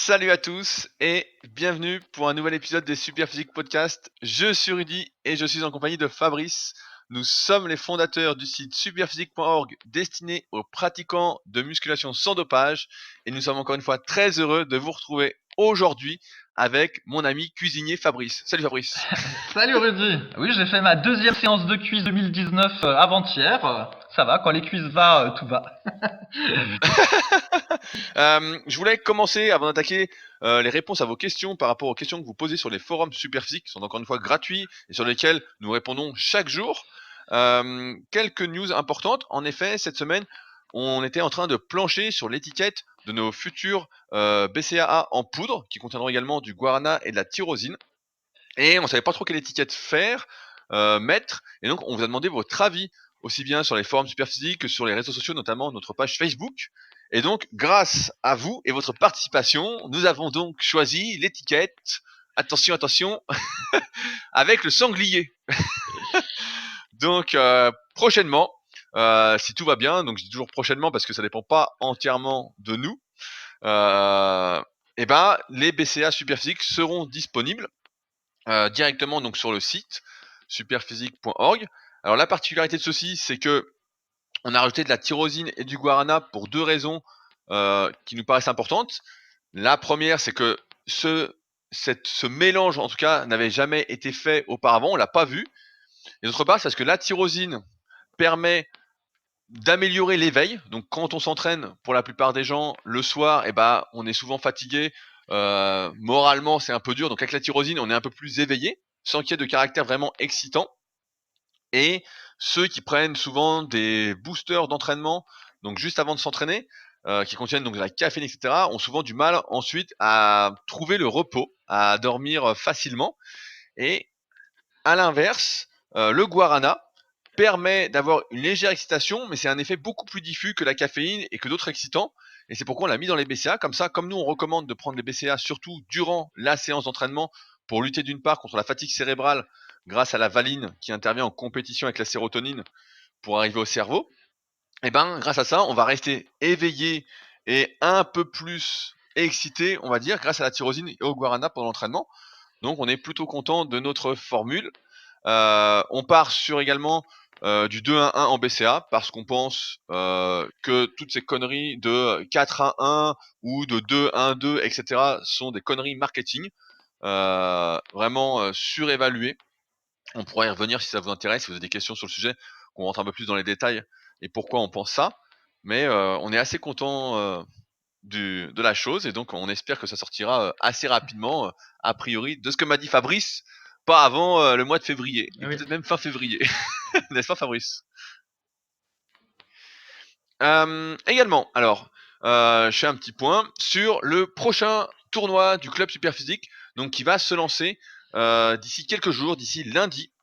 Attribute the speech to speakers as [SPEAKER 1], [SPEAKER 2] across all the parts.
[SPEAKER 1] Salut à tous et bienvenue pour un nouvel épisode des Super Physique Podcast. Je suis Rudy et je suis en compagnie de Fabrice. Nous sommes les fondateurs du site superphysique.org destiné aux pratiquants de musculation sans dopage et nous sommes encore une fois très heureux de vous retrouver aujourd'hui avec mon ami cuisinier Fabrice. Salut Fabrice.
[SPEAKER 2] Salut Rudy. Oui, j'ai fait ma deuxième séance de cuisse 2019 avant-hier. Ça va, quand les cuisses va, tout va.
[SPEAKER 1] Je voulais commencer avant d'attaquer les réponses à vos questions par rapport aux questions que vous posez sur les forums Superphysique, qui sont encore une fois gratuits et sur lesquels nous répondons chaque jour. Quelques news importantes. En effet, cette semaine, on était en train de plancher sur l'étiquette de nos futurs BCAA en poudre, qui contiendront également du guarana et de la tyrosine. Et on savait pas trop quelle étiquette faire, mettre, et donc on vous a demandé votre avis, aussi bien sur les forums Superphysique que sur les réseaux sociaux, notamment notre page Facebook. Et donc, grâce à vous et votre participation, nous avons donc choisi l'étiquette, attention, attention, avec le sanglier. Donc, prochainement, si tout va bien, donc je dis toujours prochainement parce que ça dépend pas entièrement de nous, et ben, les BCA Superphysique seront disponibles directement donc sur le site superphysique.org. Alors la particularité de ceci, c'est que on a rajouté de la tyrosine et du guarana pour deux raisons qui nous paraissent importantes. La première, c'est que ce mélange, en tout cas, n'avait jamais été fait auparavant, on l'a pas vu. Et d'autre part, c'est parce que la tyrosine permet d'améliorer l'éveil. Donc quand on s'entraîne, pour la plupart des gens, le soir, on est souvent fatigué. Moralement, c'est un peu dur. Donc avec la tyrosine, on est un peu plus éveillé, sans qu'il y ait de caractère vraiment excitant. Et ceux qui prennent souvent des boosters d'entraînement, donc juste avant de s'entraîner, qui contiennent donc de la caféine, etc., ont souvent du mal ensuite à trouver le repos, à dormir facilement. Et à l'inverse, le guarana permet d'avoir une légère excitation, mais c'est un effet beaucoup plus diffus que la caféine et que d'autres excitants. Et c'est pourquoi on l'a mis dans les BCA. Comme ça, comme nous on recommande de prendre les BCA surtout durant la séance d'entraînement pour lutter d'une part contre la fatigue cérébrale grâce à la valine qui intervient en compétition avec la sérotonine pour arriver au cerveau, et ben grâce à ça, on va rester éveillé et un peu plus excité, on va dire, grâce à la tyrosine et au guarana pendant l'entraînement. Donc on est plutôt content de notre formule. On part sur également du 2-1-1 en BCA parce qu'on pense que toutes ces conneries de 4-1-1 ou de 2-1-2, etc. sont des conneries marketing, vraiment surévaluées. On pourra y revenir si ça vous intéresse, si vous avez des questions sur le sujet, qu'on rentre un peu plus dans les détails et pourquoi on pense ça. Mais on est assez content de la chose et donc on espère que ça sortira assez rapidement, a priori, de ce que m'a dit Fabrice, pas avant le mois de février, et
[SPEAKER 2] Oui.
[SPEAKER 1] peut-être même fin février. N'est-ce pas Fabrice? Également, alors, je fais un petit point sur le prochain tournoi du club Superphysique, donc qui va se lancer d'ici quelques jours, d'ici lundi.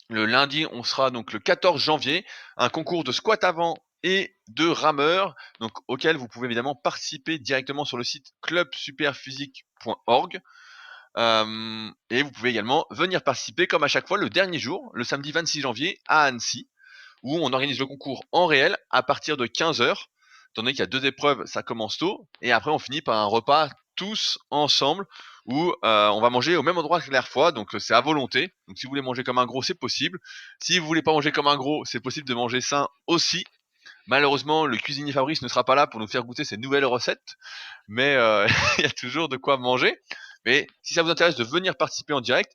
[SPEAKER 1] Le lundi, on sera donc le 14 janvier, un concours de squat avant et de rameur, donc auquel vous pouvez évidemment participer directement sur le site clubsuperphysique.org. Et vous pouvez également venir participer, comme à chaque fois, le dernier jour, le samedi 26 janvier, à Annecy, où on organise le concours en réel à partir de 15h. Étant donné qu'il y a deux épreuves, ça commence tôt, et après on finit par un repas tous ensemble où on va manger au même endroit que la dernière fois, donc c'est à volonté. Donc si vous voulez manger comme un gros, c'est possible. Si vous voulez pas manger comme un gros, c'est possible de manger sain aussi. Malheureusement, le cuisinier Fabrice ne sera pas là pour nous faire goûter ces nouvelles recettes, mais il y a toujours de quoi manger. Mais si ça vous intéresse de venir participer en direct,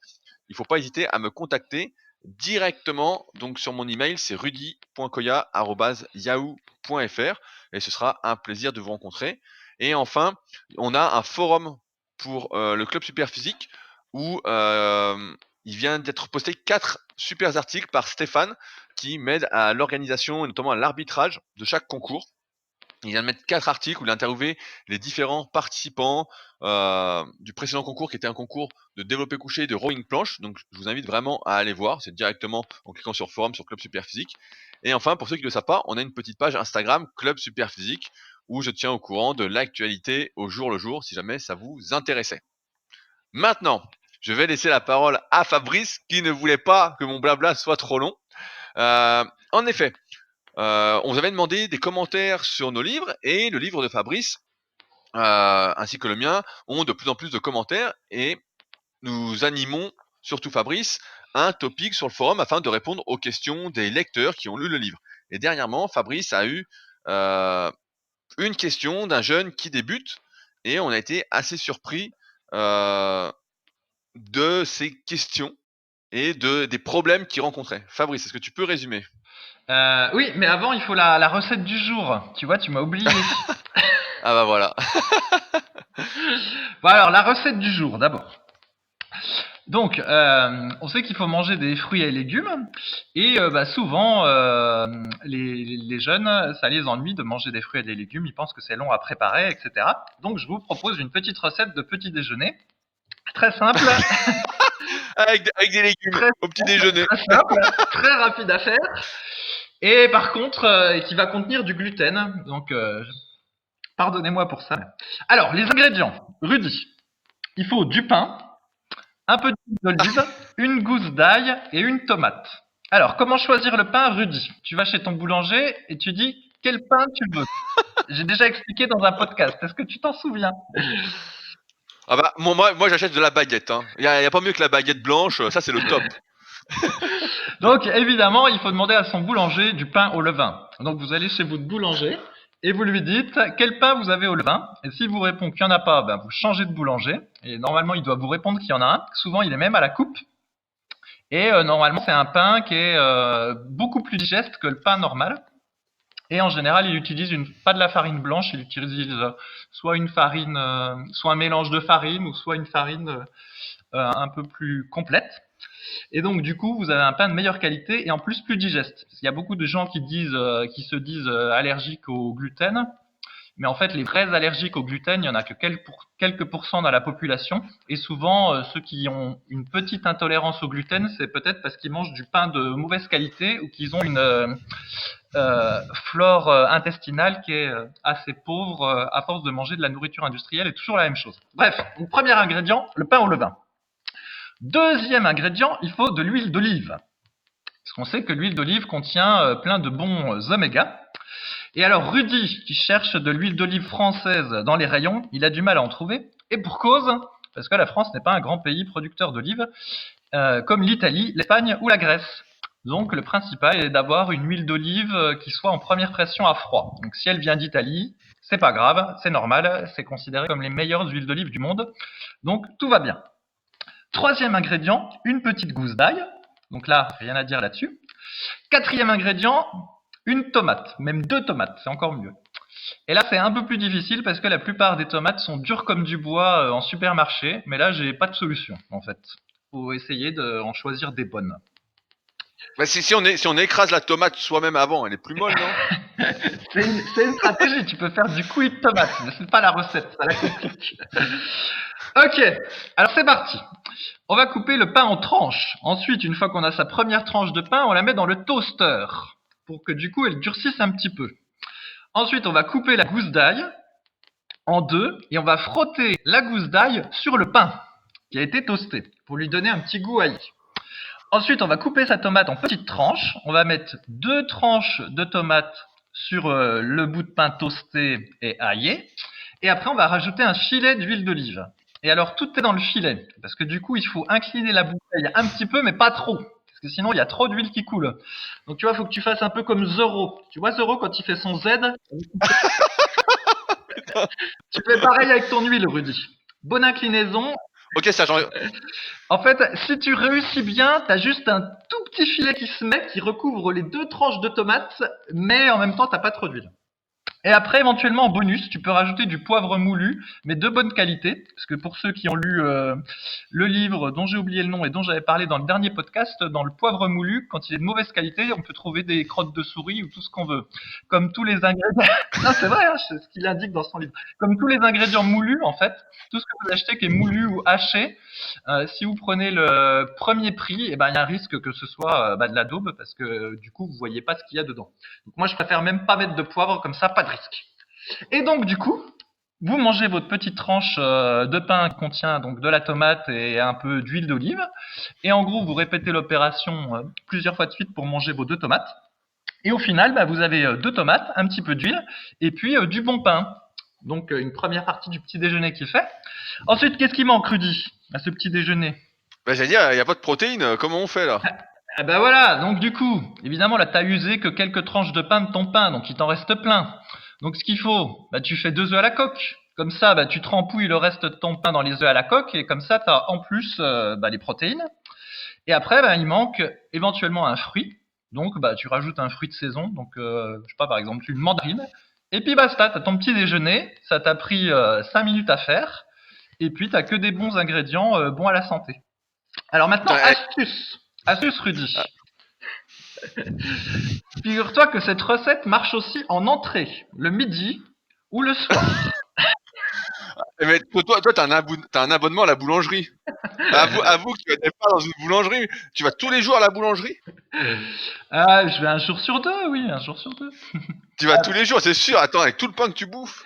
[SPEAKER 1] il ne faut pas hésiter à me contacter directement. Donc sur mon email, c'est rudy.koya@yahoo.fr et ce sera un plaisir de vous rencontrer. Et enfin, on a un forum pour le club Superphysique où il vient d'être posté 4 super articles par Stéphane qui m'aide à l'organisation et notamment à l'arbitrage de chaque concours. Il vient de mettre 4 articles où il a interviewé les différents participants du précédent concours qui était un concours de développé couché et de rowing planche. Donc je vous invite vraiment à aller voir, c'est directement en cliquant sur forum sur Club Superphysique. Et enfin, pour ceux qui ne le savent pas, on a une petite page Instagram Club Superphysique où je tiens au courant de l'actualité au jour le jour si jamais ça vous intéressait. Maintenant, je vais laisser la parole à Fabrice qui ne voulait pas que mon blabla soit trop long. En effet, on vous avait demandé des commentaires sur nos livres et le livre de Fabrice ainsi que le mien, ont de plus en plus de commentaires et nous animons, surtout Fabrice, un topic sur le forum afin de répondre aux questions des lecteurs qui ont lu le livre. Et dernièrement, Fabrice a eu une question d'un jeune qui débute et on a été assez surpris de ses questions et des problèmes qu'il rencontrait. Fabrice, est-ce que tu peux résumer?
[SPEAKER 2] Oui, mais avant, il faut la recette du jour. Tu vois, tu m'as oublié.
[SPEAKER 1] Ah bah voilà.
[SPEAKER 2] Bon, alors, la recette du jour, d'abord. Donc, on sait qu'il faut manger des fruits et légumes, et souvent, les jeunes, ça les ennuie de manger des fruits et des légumes, ils pensent que c'est long à préparer, etc. Donc, je vous propose une petite recette de petit déjeuner, très simple,
[SPEAKER 1] Avec des légumes
[SPEAKER 2] très,
[SPEAKER 1] au petit déjeuner.
[SPEAKER 2] très simple, très rapide à faire, et par contre, qui va contenir du gluten, donc pardonnez-moi pour ça. Alors, les ingrédients, Rudy, il faut du pain, un peu d'huile d'olive, une gousse d'ail et une tomate. Alors, comment choisir le pain, Rudy? Tu vas chez ton boulanger et tu dis quel pain tu veux. J'ai déjà expliqué dans un podcast. Est-ce que tu t'en souviens?
[SPEAKER 1] Ah bah moi j'achète de la baguette. Hein. Y a pas mieux que la baguette blanche, ça c'est le top.
[SPEAKER 2] Donc, évidemment, il faut demander à son boulanger du pain au levain. Donc, vous allez chez votre boulanger et vous lui dites quel pain vous avez au levain. Et s'il vous répond qu'il n'y en a pas, vous changez de boulanger. Et normalement, il doit vous répondre qu'il y en a un. Souvent, il est même à la coupe. Et normalement, c'est un pain qui est beaucoup plus digeste que le pain normal. Et en général, il utilise pas de la farine blanche, il utilise soit une farine, soit un mélange de farine, ou soit une farine un peu plus complète. Et donc, du coup, vous avez un pain de meilleure qualité et en plus plus digeste. Parce qu'il y a beaucoup de gens qui se disent allergiques au gluten. Mais en fait, les vrais allergiques au gluten, il y en a que quelques pourcents dans la population. Et souvent, ceux qui ont une petite intolérance au gluten, c'est peut-être parce qu'ils mangent du pain de mauvaise qualité ou qu'ils ont une flore intestinale qui est assez pauvre à force de manger de la nourriture industrielle et toujours la même chose. Bref, donc premier ingrédient, le pain au levain. Deuxième ingrédient, il faut de l'huile d'olive. Parce qu'on sait que l'huile d'olive contient plein de bons oméga. Et alors Rudy, qui cherche de l'huile d'olive française dans les rayons, il a du mal à en trouver. Et pour cause, parce que la France n'est pas un grand pays producteur d'olives, comme l'Italie, l'Espagne ou la Grèce. Donc le principal est d'avoir une huile d'olive qui soit en première pression à froid. Donc si elle vient d'Italie, c'est pas grave, c'est normal, c'est considéré comme les meilleures huiles d'olive du monde. Donc tout va bien. Troisième ingrédient, une petite gousse d'ail. Donc là, rien à dire là-dessus. Quatrième ingrédient, une tomate, même 2 tomates, c'est encore mieux. Et là, c'est un peu plus difficile parce que la plupart des tomates sont dures comme du bois en supermarché, mais là, j'ai pas de solution en fait. Faut essayer d'en choisir des bonnes.
[SPEAKER 1] Bah, si on écrase la tomate soi-même avant, elle est plus molle, non?
[SPEAKER 2] C'est une stratégie, tu peux faire du coulis de tomate, mais c'est pas la recette, ça la complique. Ok, alors c'est parti. On va couper le pain en tranches. Ensuite, une fois qu'on a sa première tranche de pain, on la met dans le toaster pour que du coup elle durcisse un petit peu. Ensuite, on va couper la gousse d'ail en deux et on va frotter la gousse d'ail sur le pain qui a été toasté pour lui donner un petit goût ail. Ensuite, on va couper sa tomate en petites tranches. On va mettre 2 tranches de tomates sur le bout de pain toasté et aillé. Et après, on va rajouter un filet d'huile d'olive. Et alors, tout est dans le filet. Parce que du coup, il faut incliner la bouteille un petit peu, mais pas trop. Parce que sinon, il y a trop d'huile qui coule. Donc, tu vois, il faut que tu fasses un peu comme Zoro. Tu vois, Zoro, quand il fait son Z, tu fais pareil avec ton huile, Rudy. Bonne inclinaison.
[SPEAKER 1] Ok, ça change.
[SPEAKER 2] En fait, si tu réussis bien, tu as juste un tout petit filet qui se met, qui recouvre les 2 tranches de tomates, mais en même temps, tu n'as pas trop d'huile. Et après, éventuellement, en bonus, tu peux rajouter du poivre moulu, mais de bonne qualité. Parce que pour ceux qui ont lu le livre dont j'ai oublié le nom et dont j'avais parlé dans le dernier podcast, dans le poivre moulu, quand il est de mauvaise qualité, on peut trouver des crottes de souris ou tout ce qu'on veut. Comme tous les ingrédients... non, c'est vrai, hein, c'est ce qu'il indique dans son livre. Comme tous les ingrédients moulus, en fait, tout ce que vous achetez qui est moulu ou haché, si vous prenez le premier prix, il y a un risque que ce soit de la daube, parce que du coup, vous voyez pas ce qu'il y a dedans. Donc moi, je préfère même pas mettre de poivre, comme ça, pas de risque. Et donc, du coup, vous mangez votre petite tranche de pain qui contient donc de la tomate et un peu d'huile d'olive. Et en gros, vous répétez l'opération plusieurs fois de suite pour manger vos 2 tomates. Et au final, vous avez 2 tomates, un petit peu d'huile et puis du bon pain. Donc une première partie du petit déjeuner qui est fait. Ensuite, qu'est-ce qui manque, Rudy, à ce petit déjeuner?
[SPEAKER 1] Bah, j'allais dire, il n'y a pas de protéines, comment on fait là?
[SPEAKER 2] Eh ben voilà, donc du coup, évidemment, là, t'as usé que quelques tranches de pain de ton pain, donc il t'en reste plein. Donc ce qu'il faut, bah, tu fais 2 œufs à la coque. Comme ça, bah, tu trempouilles le reste de ton pain dans les œufs à la coque, et comme ça, t'as en plus bah, les protéines. Et après, bah, il manque éventuellement un fruit. Donc bah, tu rajoutes un fruit de saison, donc je sais pas, par exemple, une mandarine. Et puis basta, t'as ton petit déjeuner, ça t'a pris 5 minutes à faire, et puis t'as que des bons ingrédients bons à la santé. Alors maintenant,
[SPEAKER 1] Putain,
[SPEAKER 2] astuce. Astuce,
[SPEAKER 1] ah,
[SPEAKER 2] Rudy. Figure-toi que cette recette marche aussi en entrée, le midi ou le soir.
[SPEAKER 1] mais toi, t'as un abonnement à la boulangerie. Avoue que tu vas pas dans une boulangerie. Tu vas tous les jours à la boulangerie?
[SPEAKER 2] Ah, je vais un jour sur deux, oui, un jour sur deux.
[SPEAKER 1] Tu vas tous les jours, c'est sûr. Attends, avec tout le pain que tu bouffes.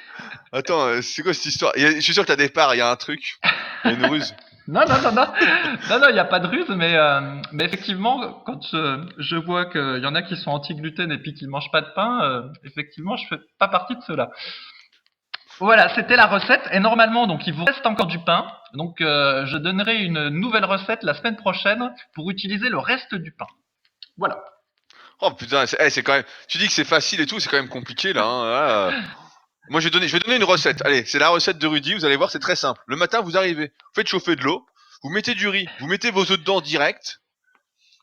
[SPEAKER 1] Attends, c'est quoi cette histoire? Je suis sûr que t'as des parts, il y a un truc. Il y a une ruse.
[SPEAKER 2] Non, non, non, non, non, non, il n'y a pas de ruse, mais effectivement, quand je vois qu'il y en a qui sont anti-gluten et puis qui ne mangent pas de pain, effectivement, je fais pas partie de ceux-là. Voilà, c'était la recette. Et normalement, donc, il vous reste encore du pain. Donc, je donnerai une nouvelle recette la semaine prochaine pour utiliser le reste du pain. Voilà.
[SPEAKER 1] Oh putain, c'est quand même. Tu dis que c'est facile et tout, c'est quand même compliqué là. Hein, là, moi, je vais donner une recette. Allez, c'est la recette de Rudy. Vous allez voir, c'est très simple. Le matin, vous arrivez, vous faites chauffer de l'eau, vous mettez du riz, vous mettez vos œufs dedans direct.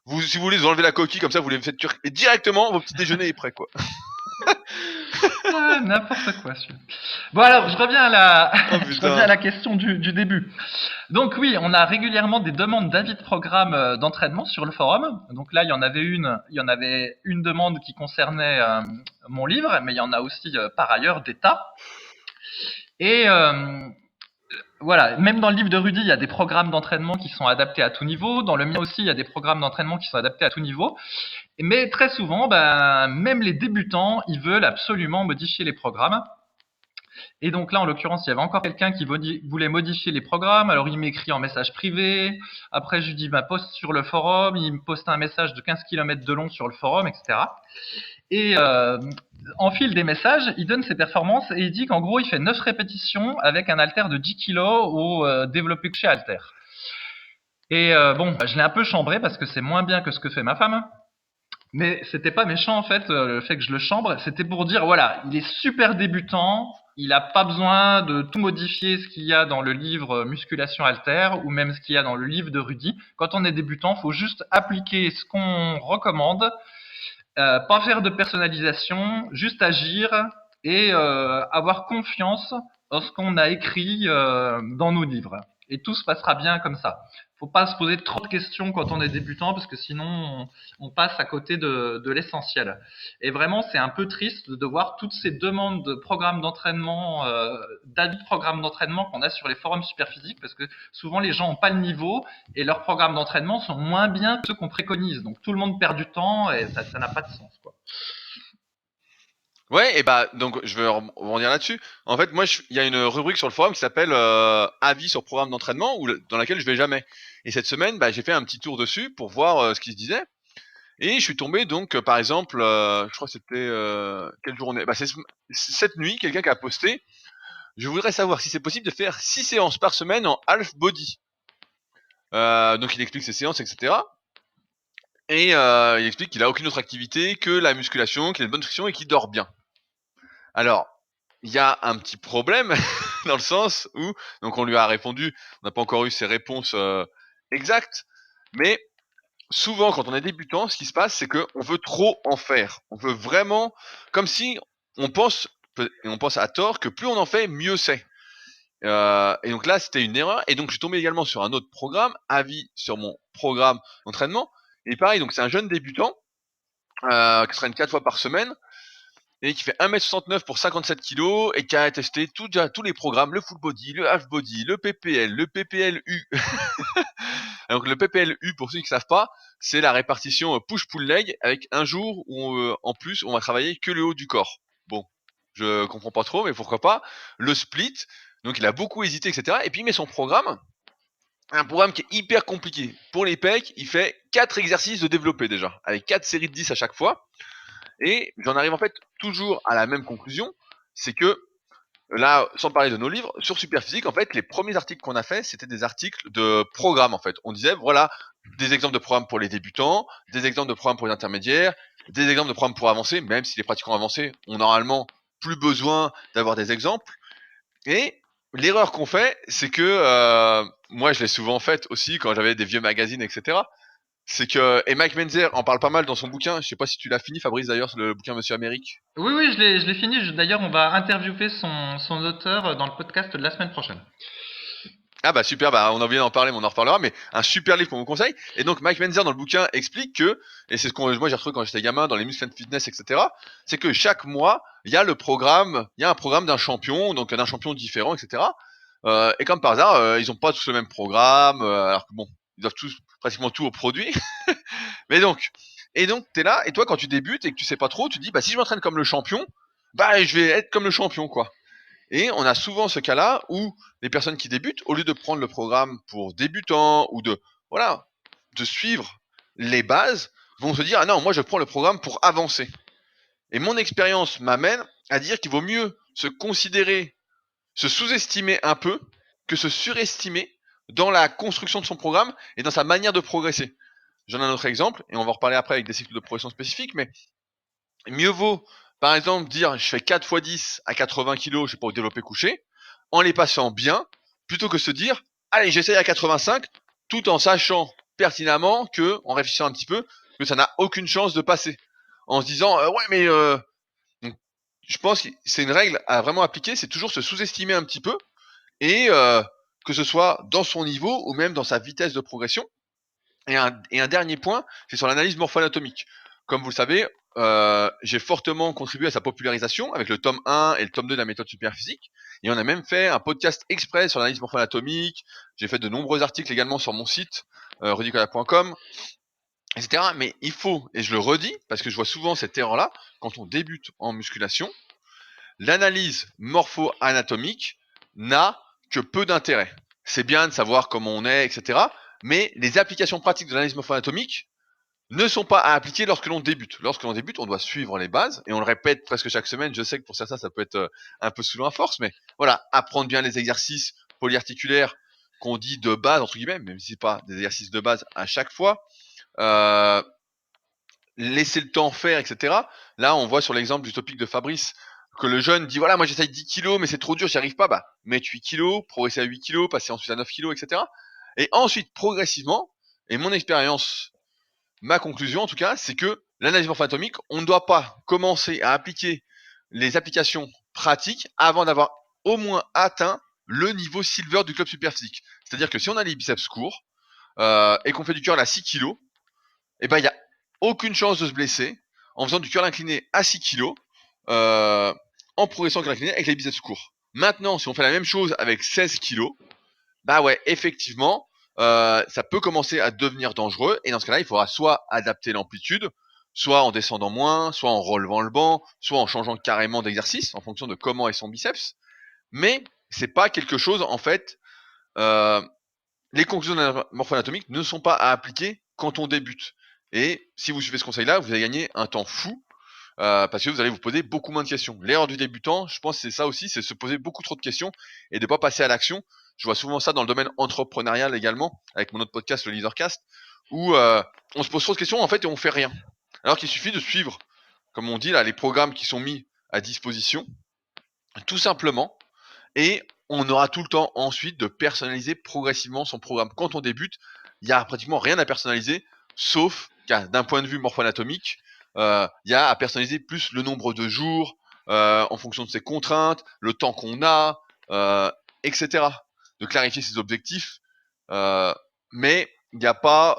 [SPEAKER 1] Si vous voulez, vous enlevez la coquille comme ça, vous les faites cuire et directement, votre petit déjeuner est prêt quoi.
[SPEAKER 2] Ah, n'importe quoi, celui-là. Bon, alors, je reviens à la,
[SPEAKER 1] Oh
[SPEAKER 2] je reviens à
[SPEAKER 1] putain.
[SPEAKER 2] la question du début. Donc oui, on a régulièrement des demandes d'avis de programme d'entraînement sur le forum. Donc là, il y en avait une demande qui concernait mon livre, mais il y en a aussi par ailleurs des tas. Et voilà, même dans le livre de Rudy, il y a des programmes d'entraînement qui sont adaptés à tout niveau. Dans le mien aussi, il y a des programmes d'entraînement qui sont adaptés à tout niveau. Mais très souvent, ben, même les débutants, ils veulent absolument modifier les programmes. Et donc là, en l'occurrence, il y avait encore quelqu'un qui voulait modifier les programmes. Alors il m'écrit en message privé. Après, je lui dis, bah, poste sur le forum. Il me poste un message de 15 km de long sur le forum, etc. Et en fil des messages, il donne ses performances et il dit qu'en gros, il fait 9 répétitions avec un haltère de 10 kg au développé couché haltère. Et bon, je l'ai un peu chambré parce que c'est moins bien que ce que fait ma femme. Mais c'était pas méchant en fait, le fait que je le chambre, c'était pour dire voilà, il est super débutant, il a pas besoin de tout modifier ce qu'il y a dans le livre Musculation Halter ou même ce qu'il y a dans le livre de Rudy. Quand on est débutant, faut juste appliquer ce qu'on recommande, pas faire de personnalisation, juste agir et avoir confiance en ce qu'on a écrit dans nos livres. Et tout se passera bien comme ça. Faut pas se poser trop de questions quand on est débutant parce que sinon on passe à côté de l'essentiel. Et vraiment, c'est un peu triste de voir toutes ces demandes de programmes d'entraînement, d'avis de programmes d'entraînement qu'on a sur les forums Superphysique parce que souvent les gens n'ont pas le niveau et leurs programmes d'entraînement sont moins bien que ceux qu'on préconise. Donc tout le monde perd du temps et ça n'a pas de sens, quoi.
[SPEAKER 1] Ouais, et bah donc je vais rebondir là-dessus. En fait, moi, il y a une rubrique sur le forum qui s'appelle avis sur programme d'entraînement dans laquelle je vais jamais. Et cette semaine, bah, j'ai fait un petit tour dessus pour voir ce qui se disait. Et je suis tombé donc, par exemple, je crois que c'était quelle journée? Bah, cette nuit, quelqu'un qui a posté. Je voudrais savoir si c'est possible de faire 6 séances par semaine en half body. Donc il explique ses séances, etc. Et il explique qu'il a aucune autre activité que la musculation, qu'il a une bonne nutrition et qu'il dort bien. Alors, il y a un petit problème dans le sens où, donc on lui a répondu, on n'a pas encore eu ses réponses exactes, mais souvent quand on est débutant, ce qui se passe, c'est que on veut trop en faire. On veut vraiment, comme si on pense, et on pense à tort, que plus on en fait, mieux c'est. Et donc là, c'était une erreur. Et donc, je suis tombé également sur un autre programme, avis sur mon programme d'entraînement. Et pareil, donc c'est un jeune débutant qui s'entraîne 4 fois par semaine et qui fait 1m69 pour 57 kilos et qui a testé tous les programmes, le full body, le half body, le PPL, le PPLU. Donc le PPLU, pour ceux qui ne savent pas, c'est la répartition push-pull leg avec un jour où en plus on va travailler que le haut du corps. Bon, je comprends pas trop, mais pourquoi pas. Le split, donc il a beaucoup hésité, etc. Et puis il met son programme, un programme qui est hyper compliqué. Pour les pecs, il fait 4 exercices de développé déjà, avec 4 séries de 10 à chaque fois. Et j'en arrive en fait toujours à la même conclusion, c'est que là, sans parler de nos livres, sur Superphysique, en fait, les premiers articles qu'on a fait, c'était des articles de programmes, en fait. On disait, voilà, des exemples de programmes pour les débutants, des exemples de programmes pour les intermédiaires, des exemples de programmes pour avancer, même si les pratiquants avancés ont normalement plus besoin d'avoir des exemples. Et l'erreur qu'on fait, c'est que, moi je l'ai souvent faite aussi quand j'avais des vieux magazines, etc. C'est que, et Mike Menzer en parle pas mal dans son bouquin, je sais pas si tu l'as fini Fabrice d'ailleurs, le bouquin Monsieur Amérique.
[SPEAKER 2] Oui, oui, je l'ai fini. D'ailleurs, on va interviewer son auteur dans le podcast de la semaine prochaine.
[SPEAKER 1] Ah bah super, bah on a oublié d'en parler, mais on en reparlera, mais un super livre qu'on vous conseille. Et donc Mike Menzer dans le bouquin explique que, et c'est ce qu'on moi j'ai retrouvé quand j'étais gamin dans les Muscle and Fitness, etc. C'est que chaque mois il y a le programme, il y a un programme d'un champion, donc d'un champion différent, etc. Et comme par hasard, ils ont pas tous le même programme, alors que bon, ils doivent tous pratiquement tout au produit. Mais donc, et donc t'es là, et toi quand tu débutes et que tu sais pas trop, tu dis bah si je m'entraîne comme le champion, bah je vais être comme le champion quoi. Et on a souvent ce cas-là où les personnes qui débutent, au lieu de prendre le programme pour débutants ou de voilà, de suivre les bases, vont se dire ah non, moi je prends le programme pour avancer. Et mon expérience m'amène à dire qu'il vaut mieux se considérer, se sous-estimer un peu que se surestimer dans la construction de son programme et dans sa manière de progresser. J'en ai un autre exemple, et on va en reparler après avec des cycles de progression spécifiques, mais mieux vaut, par exemple, dire je fais 4 x 10 à 80 kg, je sais pas, au développé couché, en les passant bien, plutôt que se dire allez, j'essaye à 85, tout en sachant pertinemment que, en réfléchissant un petit peu, que ça n'a aucune chance de passer. En se disant ouais, mais donc, je pense que c'est une règle à vraiment appliquer, c'est toujours se sous-estimer un petit peu, et que ce soit dans son niveau ou même dans sa vitesse de progression. Et un dernier point, c'est sur l'analyse morpho-anatomique. Comme vous le savez, j'ai fortement contribué à sa popularisation avec le tome 1 et le tome 2 de la méthode Superphysique. Et on a même fait un podcast exprès sur l'analyse morpho-anatomique. J'ai fait de nombreux articles également sur mon site, rudicola.com, etc. Mais il faut, et je le redis, parce que je vois souvent cette erreur-là, quand on débute en musculation, l'analyse morpho-anatomique n'a que peu d'intérêt. C'est bien de savoir comment on est, etc. Mais les applications pratiques de l'analyse morpho-anatomique ne sont pas à appliquer lorsque l'on débute. Lorsque l'on débute, on doit suivre les bases, et on le répète presque chaque semaine. Je sais que pour certains, ça peut être un peu souvent à force, mais voilà, apprendre bien les exercices polyarticulaires qu'on dit de base, entre guillemets, même si c'est pas des exercices de base à chaque fois. Euh, Laisser le temps faire, etc. Là, on voit sur l'exemple du topic de Fabrice que le jeune dit voilà, moi j'essaye 10 kilos, mais c'est trop dur, j'y arrive pas. Bah, mettre 8 kilos, progresser à 8 kilos, passer ensuite à 9 kilos, etc. Et ensuite, progressivement, et mon expérience, ma conclusion en tout cas, c'est que l'analyse morpho-anatomique, on ne doit pas commencer à appliquer les applications pratiques avant d'avoir au moins atteint le niveau silver du club Superphysique. C'est-à-dire que si on a les biceps courts et qu'on fait du curl à 6 kilos, et ben il y a aucune chance de se blesser en faisant du curl incliné à 6 kg, en progressant curl incliné avec les biceps courts. Maintenant, si on fait la même chose avec 16 kg, bah ouais, effectivement, ça peut commencer à devenir dangereux, et dans ce cas-là, il faudra soit adapter l'amplitude, soit en descendant moins, soit en relevant le banc, soit en changeant carrément d'exercice en fonction de comment est son biceps. Mais c'est pas quelque chose, en fait, les conclusions morpho-anatomiques ne sont pas à appliquer quand on débute. Et si vous suivez ce conseil-là, vous allez gagner un temps fou, parce que vous allez vous poser beaucoup moins de questions. L'erreur du débutant, je pense que c'est ça aussi, c'est se poser beaucoup trop de questions et de ne pas passer à l'action. Je vois souvent ça dans le domaine entrepreneurial également, avec mon autre podcast, le Leadercast, où on se pose trop de questions en fait et on fait rien. Alors qu'il suffit de suivre, comme on dit là, les programmes qui sont mis à disposition, tout simplement, et on aura tout le temps ensuite de personnaliser progressivement son programme. Quand on débute, il n'y a pratiquement rien à personnaliser, sauf qu'à d'un point de vue morpho-anatomique, il y a à personnaliser plus le nombre de jours, en fonction de ses contraintes, le temps qu'on a, etc. De clarifier ses objectifs, mais il n'y a pas,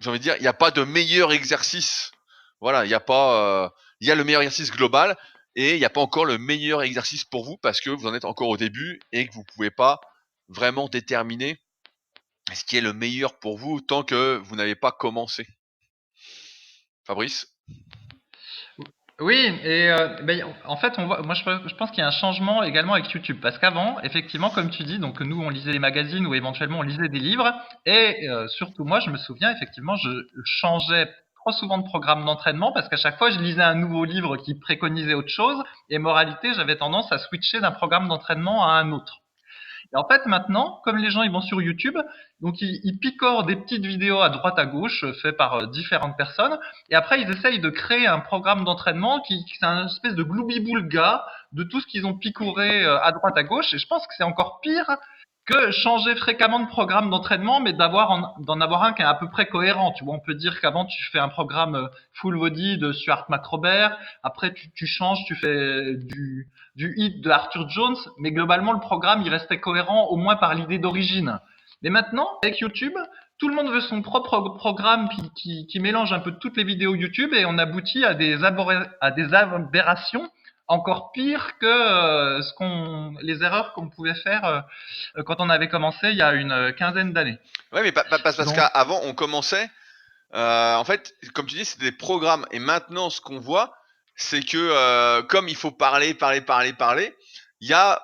[SPEAKER 1] j'ai envie de dire, il n'y a pas de meilleur exercice. Voilà, il n'y a pas, il y a le meilleur exercice global, et il n'y a pas encore le meilleur exercice pour vous parce que vous en êtes encore au début et que vous ne pouvez pas vraiment déterminer ce qui est le meilleur pour vous tant que vous n'avez pas commencé. Fabrice?
[SPEAKER 2] Oui, et en fait, moi je pense qu'il y a un changement également avec YouTube, parce qu'avant, effectivement, comme tu dis, donc nous on lisait des magazines ou éventuellement on lisait des livres, et surtout moi je me souviens effectivement, je changeais trop souvent de programmes d'entraînement parce qu'à chaque fois, je lisais un nouveau livre qui préconisait autre chose et moralité, j'avais tendance à switcher d'un programme d'entraînement à un autre. Et en fait, maintenant, comme les gens ils vont sur YouTube, donc ils picorent des petites vidéos à droite à gauche faites par différentes personnes, et après ils essayent de créer un programme d'entraînement qui c'est un espèce de gloubi-boulga de tout ce qu'ils ont picoré à droite à gauche. Et je pense que c'est encore pire que changer fréquemment de programme d'entraînement, mais d'en avoir un qui est à peu près cohérent. Tu vois, on peut dire qu'avant tu fais un programme full body de Stuart McRobert, après tu changes, tu fais du hit de Arthur Jones, mais globalement le programme il restait cohérent au moins par l'idée d'origine. Mais maintenant, avec YouTube, tout le monde veut son propre programme qui mélange un peu toutes les vidéos YouTube et on aboutit à des aberrations encore pires que les erreurs qu'on pouvait faire quand on avait commencé il y a une quinzaine d'années.
[SPEAKER 1] Ouais, mais parce
[SPEAKER 2] Donc,
[SPEAKER 1] qu'avant, on commençait. En fait, comme tu dis, c'était des programmes. Et maintenant, ce qu'on voit, c'est que comme il faut parler, comme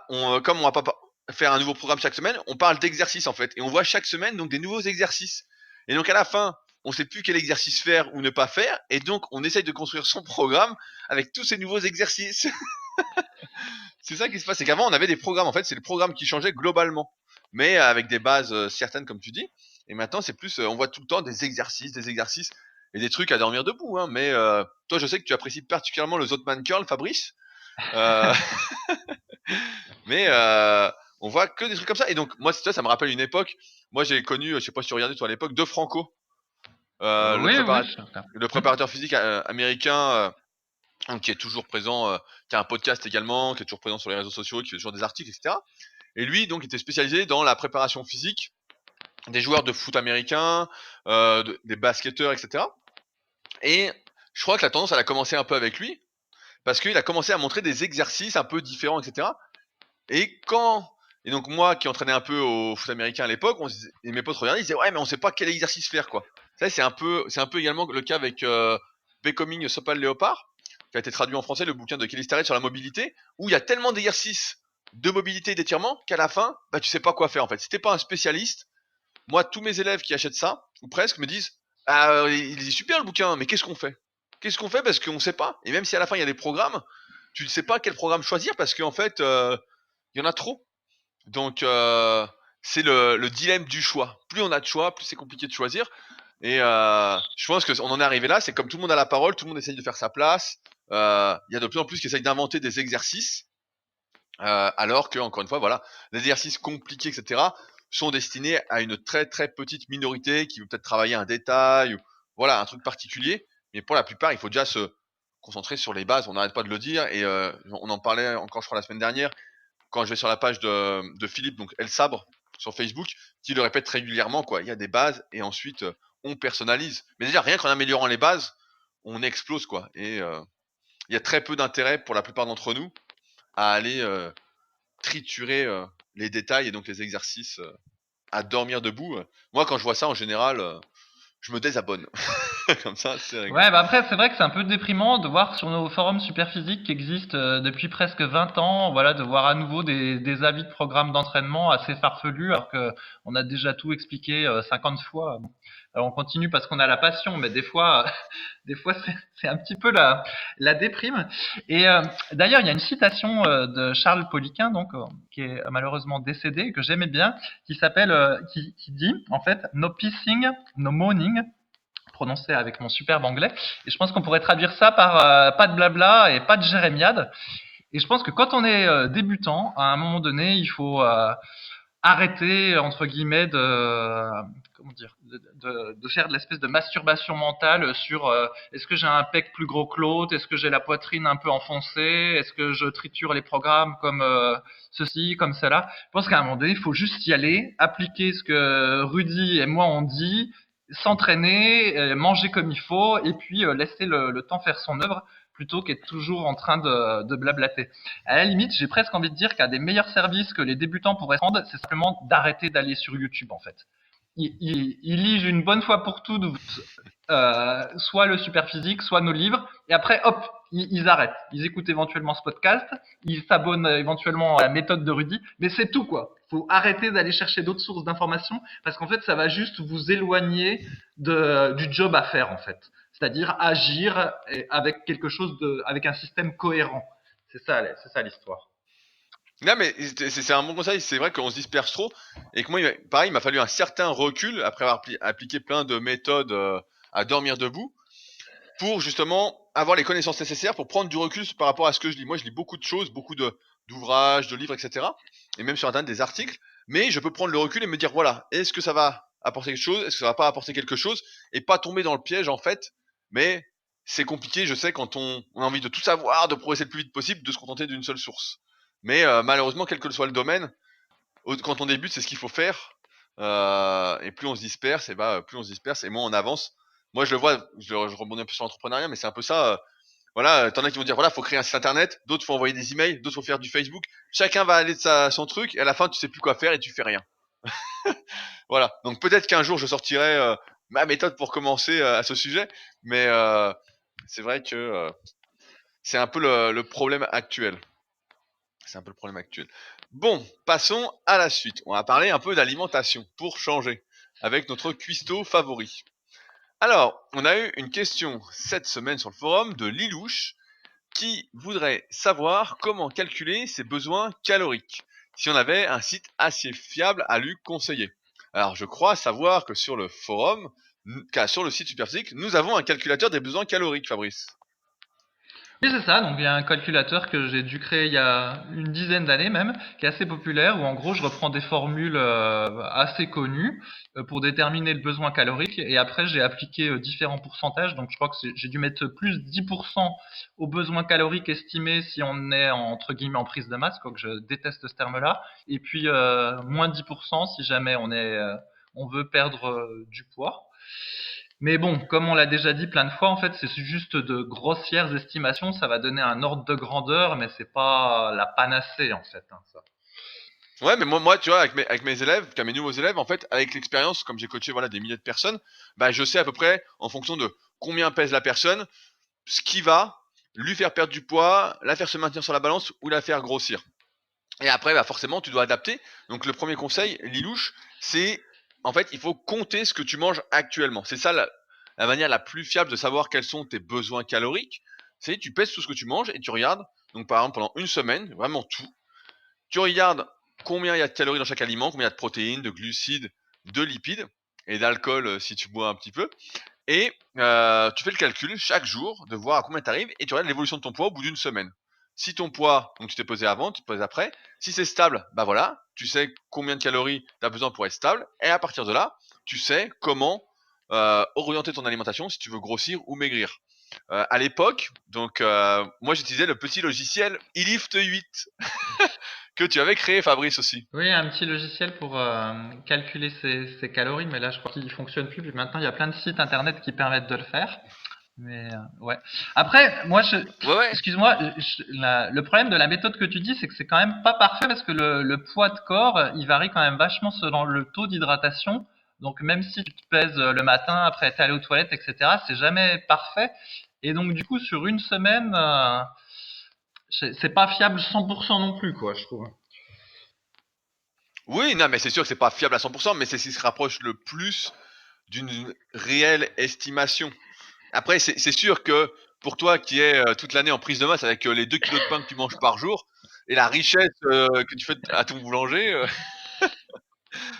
[SPEAKER 1] on va pas faire un nouveau programme chaque semaine, on parle d'exercices en fait. Et on voit chaque semaine donc des nouveaux exercices. Et donc à la fin, on sait plus quel exercice faire ou ne pas faire. Et donc, on essaye de construire son programme avec tous ces nouveaux exercices. C'est ça qui se passe. C'est qu'avant, on avait des programmes. En fait, c'est le programme qui changeait globalement. Mais avec des bases certaines, comme tu dis. Et maintenant, c'est plus, on voit tout le temps des exercices et des trucs à dormir debout. Hein. Mais toi, je sais que tu apprécies particulièrement le Zotman Curl, Fabrice. Euh, mais on voit que des trucs comme ça. Et donc, moi, ça me rappelle une époque. Moi, j'ai connu, je sais pas si tu regardais toi à l'époque, De Franco,
[SPEAKER 2] oui, oui.
[SPEAKER 1] le préparateur physique américain, qui est toujours présent, qui a un podcast également, qui est toujours présent sur les réseaux sociaux, qui fait toujours des articles, etc. Et lui, donc, était spécialisé dans la préparation physique des joueurs de foot américains, des basketteurs, etc. Et je crois que la tendance, elle a commencé un peu avec lui, parce qu'il a commencé à montrer des exercices un peu différents, etc. Et et donc moi, qui entraînais un peu au foot américain à l'époque, et mes potes regardaient, ils disaient ouais, mais on sait pas quel exercice faire, quoi. Ça, c'est un peu également le cas avec Becoming Sopal Léopard, qui a été traduit en français, le bouquin de Kelly Starrett sur la mobilité, où il y a tellement d'exercices de mobilité et d'étirement qu'à la fin, bah, tu sais pas quoi faire en fait. Si t'es pas un spécialiste, moi, tous mes élèves qui achètent ça, ou presque, me disent ah, il est super le bouquin, mais qu'est-ce qu'on fait? Qu'est-ce qu'on fait parce qu'on ne sait pas. Et même si à la fin il y a des programmes, tu ne sais pas quel programme choisir parce qu'en fait, il y en a trop. Donc, c'est le dilemme du choix. Plus on a de choix, plus c'est compliqué de choisir. Et je pense qu'on en est arrivé là. C'est comme tout le monde a la parole, tout le monde essaye de faire sa place. Il y a de plus en plus qui essayent d'inventer des exercices. Alors que, encore une fois, voilà, les exercices compliqués, etc., sont destinés à une très très petite minorité qui veut peut-être travailler un détail ou voilà un truc particulier. Mais pour la plupart, il faut déjà se concentrer sur les bases. On n'arrête pas de le dire et on en parlait encore, je crois, la semaine dernière quand je vais sur la page de Philippe, donc El Sabre sur Facebook, qui le répète régulièrement, quoi. Il y a des bases et ensuite on personnalise. Mais déjà rien qu'en améliorant les bases, on explose, quoi. Et il y a très peu d'intérêt pour la plupart d'entre nous à aller triturer les détails et donc les exercices à dormir debout. Moi, quand je vois ça, en général, je me désabonne. Comme ça, c'est réglé.
[SPEAKER 2] Ouais, bah après, c'est vrai que c'est un peu déprimant de voir sur nos forums Superphysique qui existent depuis presque 20 ans, voilà, de voir à nouveau des avis de programmes d'entraînement assez farfelus, alors que on a déjà tout expliqué 50 fois. Bon. Alors on continue parce qu'on a la passion, mais des fois, des fois c'est un petit peu la déprime. Et d'ailleurs, il y a une citation de Charles Poliquin, donc qui est malheureusement décédé, que j'aimais bien, qui s'appelle, qui dit en fait, no pissing, no moaning, prononcé avec mon superbe anglais. Et je pense qu'on pourrait traduire ça par pas de blabla et pas de jérémiade. Et je pense que quand on est débutant, à un moment donné, il faut arrêter, entre guillemets, comment dire, de faire de l'espèce de masturbation mentale sur est-ce que j'ai un pec plus gros que l'autre, est-ce que j'ai la poitrine un peu enfoncée, est-ce que je triture les programmes comme ceci, comme cela. Je pense qu'à un moment donné, il faut juste y aller, appliquer ce que Rudy et moi on dit, s'entraîner, manger comme il faut, et puis laisser le temps faire son œuvre plutôt qu'être toujours en train de blablater. À la limite, j'ai presque envie de dire qu'un des meilleurs services que les débutants pourraient rendre, c'est simplement d'arrêter d'aller sur YouTube, en fait. Ils lisent une bonne fois pour toutes soit le Superphysique, soit nos livres, et après, hop, ils arrêtent. Ils écoutent éventuellement ce podcast, ils s'abonnent éventuellement à la méthode de Rudy, mais c'est tout, quoi. Il faut arrêter d'aller chercher d'autres sources d'informations, parce qu'en fait, ça va juste vous éloigner du job à faire, en fait. c'est-à-dire agir avec quelque chose avec un système cohérent. C'est ça l'histoire.
[SPEAKER 1] Non, mais c'est un bon conseil. C'est vrai qu'on se disperse trop et que moi, pareil, il m'a fallu un certain recul après avoir appliqué plein de méthodes à dormir debout pour justement avoir les connaissances nécessaires pour prendre du recul par rapport à ce que je lis. Moi, je lis beaucoup de choses, beaucoup d'ouvrages, de livres, etc. Et même sur Internet, des articles. Mais je peux prendre le recul et me dire, voilà, est-ce que ça va apporter quelque chose? Est-ce que ça va pas apporter quelque chose? Et pas tomber dans le piège, en fait. Mais c'est compliqué, je sais, quand on a envie de tout savoir, de progresser le plus vite possible, de se contenter d'une seule source. Mais malheureusement, quel que soit le domaine, quand on débute, c'est ce qu'il faut faire. Et plus on se disperse, et plus on se disperse, et moins on avance. Moi, je le vois, je rebondis un peu sur l'entrepreneuriat, mais c'est un peu ça. Voilà, t'en as qui vont dire, voilà, faut créer un site internet, d'autres faut envoyer des emails, d'autres faut faire du Facebook. Chacun va aller de son truc, et à la fin, tu sais plus quoi faire et tu fais rien. Voilà. Donc peut-être qu'un jour, je sortirai ma méthode pour commencer à ce sujet, mais c'est vrai que c'est un peu le problème actuel. C'est un peu le problème actuel. Bon, passons à la suite. On va parler un peu d'alimentation pour changer avec notre cuistot favori. Alors, on a eu une question cette semaine sur le forum de Lilouche qui voudrait savoir comment calculer ses besoins caloriques si on avait un site assez fiable à lui conseiller. Alors, je crois savoir que sur le forum, sur le site Superphysique, nous avons un calculateur des besoins caloriques, Fabrice.
[SPEAKER 2] Oui, c'est ça. Donc, il y a un calculateur que j'ai dû créer il y a une dizaine d'années même, qui est assez populaire, où en gros, je reprends des formules assez connues pour déterminer le besoin calorique. Et après, j'ai appliqué différents pourcentages. Donc, je crois que j'ai dû mettre plus 10% au besoin calorique estimé si on est entre guillemets en prise de masse, quoique je déteste ce terme-là. Et puis, moins 10% si jamais on veut perdre du poids. Mais bon, comme on l'a déjà dit plein de fois, en fait, c'est juste de grossières estimations. Ça va donner un ordre de grandeur, mais c'est pas la panacée, en fait, hein, ça.
[SPEAKER 1] Ouais, mais moi, tu vois, avec mes élèves, mes nouveaux élèves, en fait, avec l'expérience, comme j'ai coaché voilà des milliers de personnes, bah je sais à peu près en fonction de combien pèse la personne, ce qui va lui faire perdre du poids, la faire se maintenir sur la balance ou la faire grossir. Et après, bah forcément, tu dois adapter. Donc le premier conseil, Lilouche, c'est en fait, il faut compter ce que tu manges actuellement. C'est ça la manière la plus fiable de savoir quels sont tes besoins caloriques. C'est tu pèses tout ce que tu manges et tu regardes. Donc par exemple pendant une semaine, vraiment tout. Tu regardes combien il y a de calories dans chaque aliment, combien il y a de protéines, de glucides, de lipides et d'alcool si tu bois un petit peu. Et tu fais le calcul chaque jour de voir à combien tu arrives et tu regardes l'évolution de ton poids au bout d'une semaine. Si ton poids, donc tu t'es pesé avant, tu te pèses après, si c'est stable, bah voilà, tu sais combien de calories tu as besoin pour être stable, et à partir de là, tu sais comment orienter ton alimentation si tu veux grossir ou maigrir. À l'époque, donc moi j'utilisais le petit logiciel eLift 8 que tu avais créé, Fabrice aussi.
[SPEAKER 2] Oui, un petit logiciel pour calculer ses calories, mais là, je crois qu'il fonctionne plus. Puis maintenant, il y a plein de sites internet qui permettent de le faire. Mais ouais. Après,
[SPEAKER 1] Ouais, ouais.
[SPEAKER 2] excuse-moi, le problème de la méthode que tu dis, c'est que c'est quand même pas parfait parce que le poids de corps, il varie quand même vachement selon le taux d'hydratation. Donc même si tu te pèses le matin après être allé aux toilettes, etc., c'est jamais parfait. Et donc du coup, sur une semaine, c'est pas fiable 100% non plus, quoi, je trouve.
[SPEAKER 1] Oui, non, mais c'est sûr que c'est pas fiable à 100%, mais c'est ce qui se rapproche le plus d'une réelle estimation. Après, c'est sûr que pour toi qui es toute l'année en prise de masse avec les 2 kilos de pain que tu manges par jour et la richesse que tu fais à ton boulanger,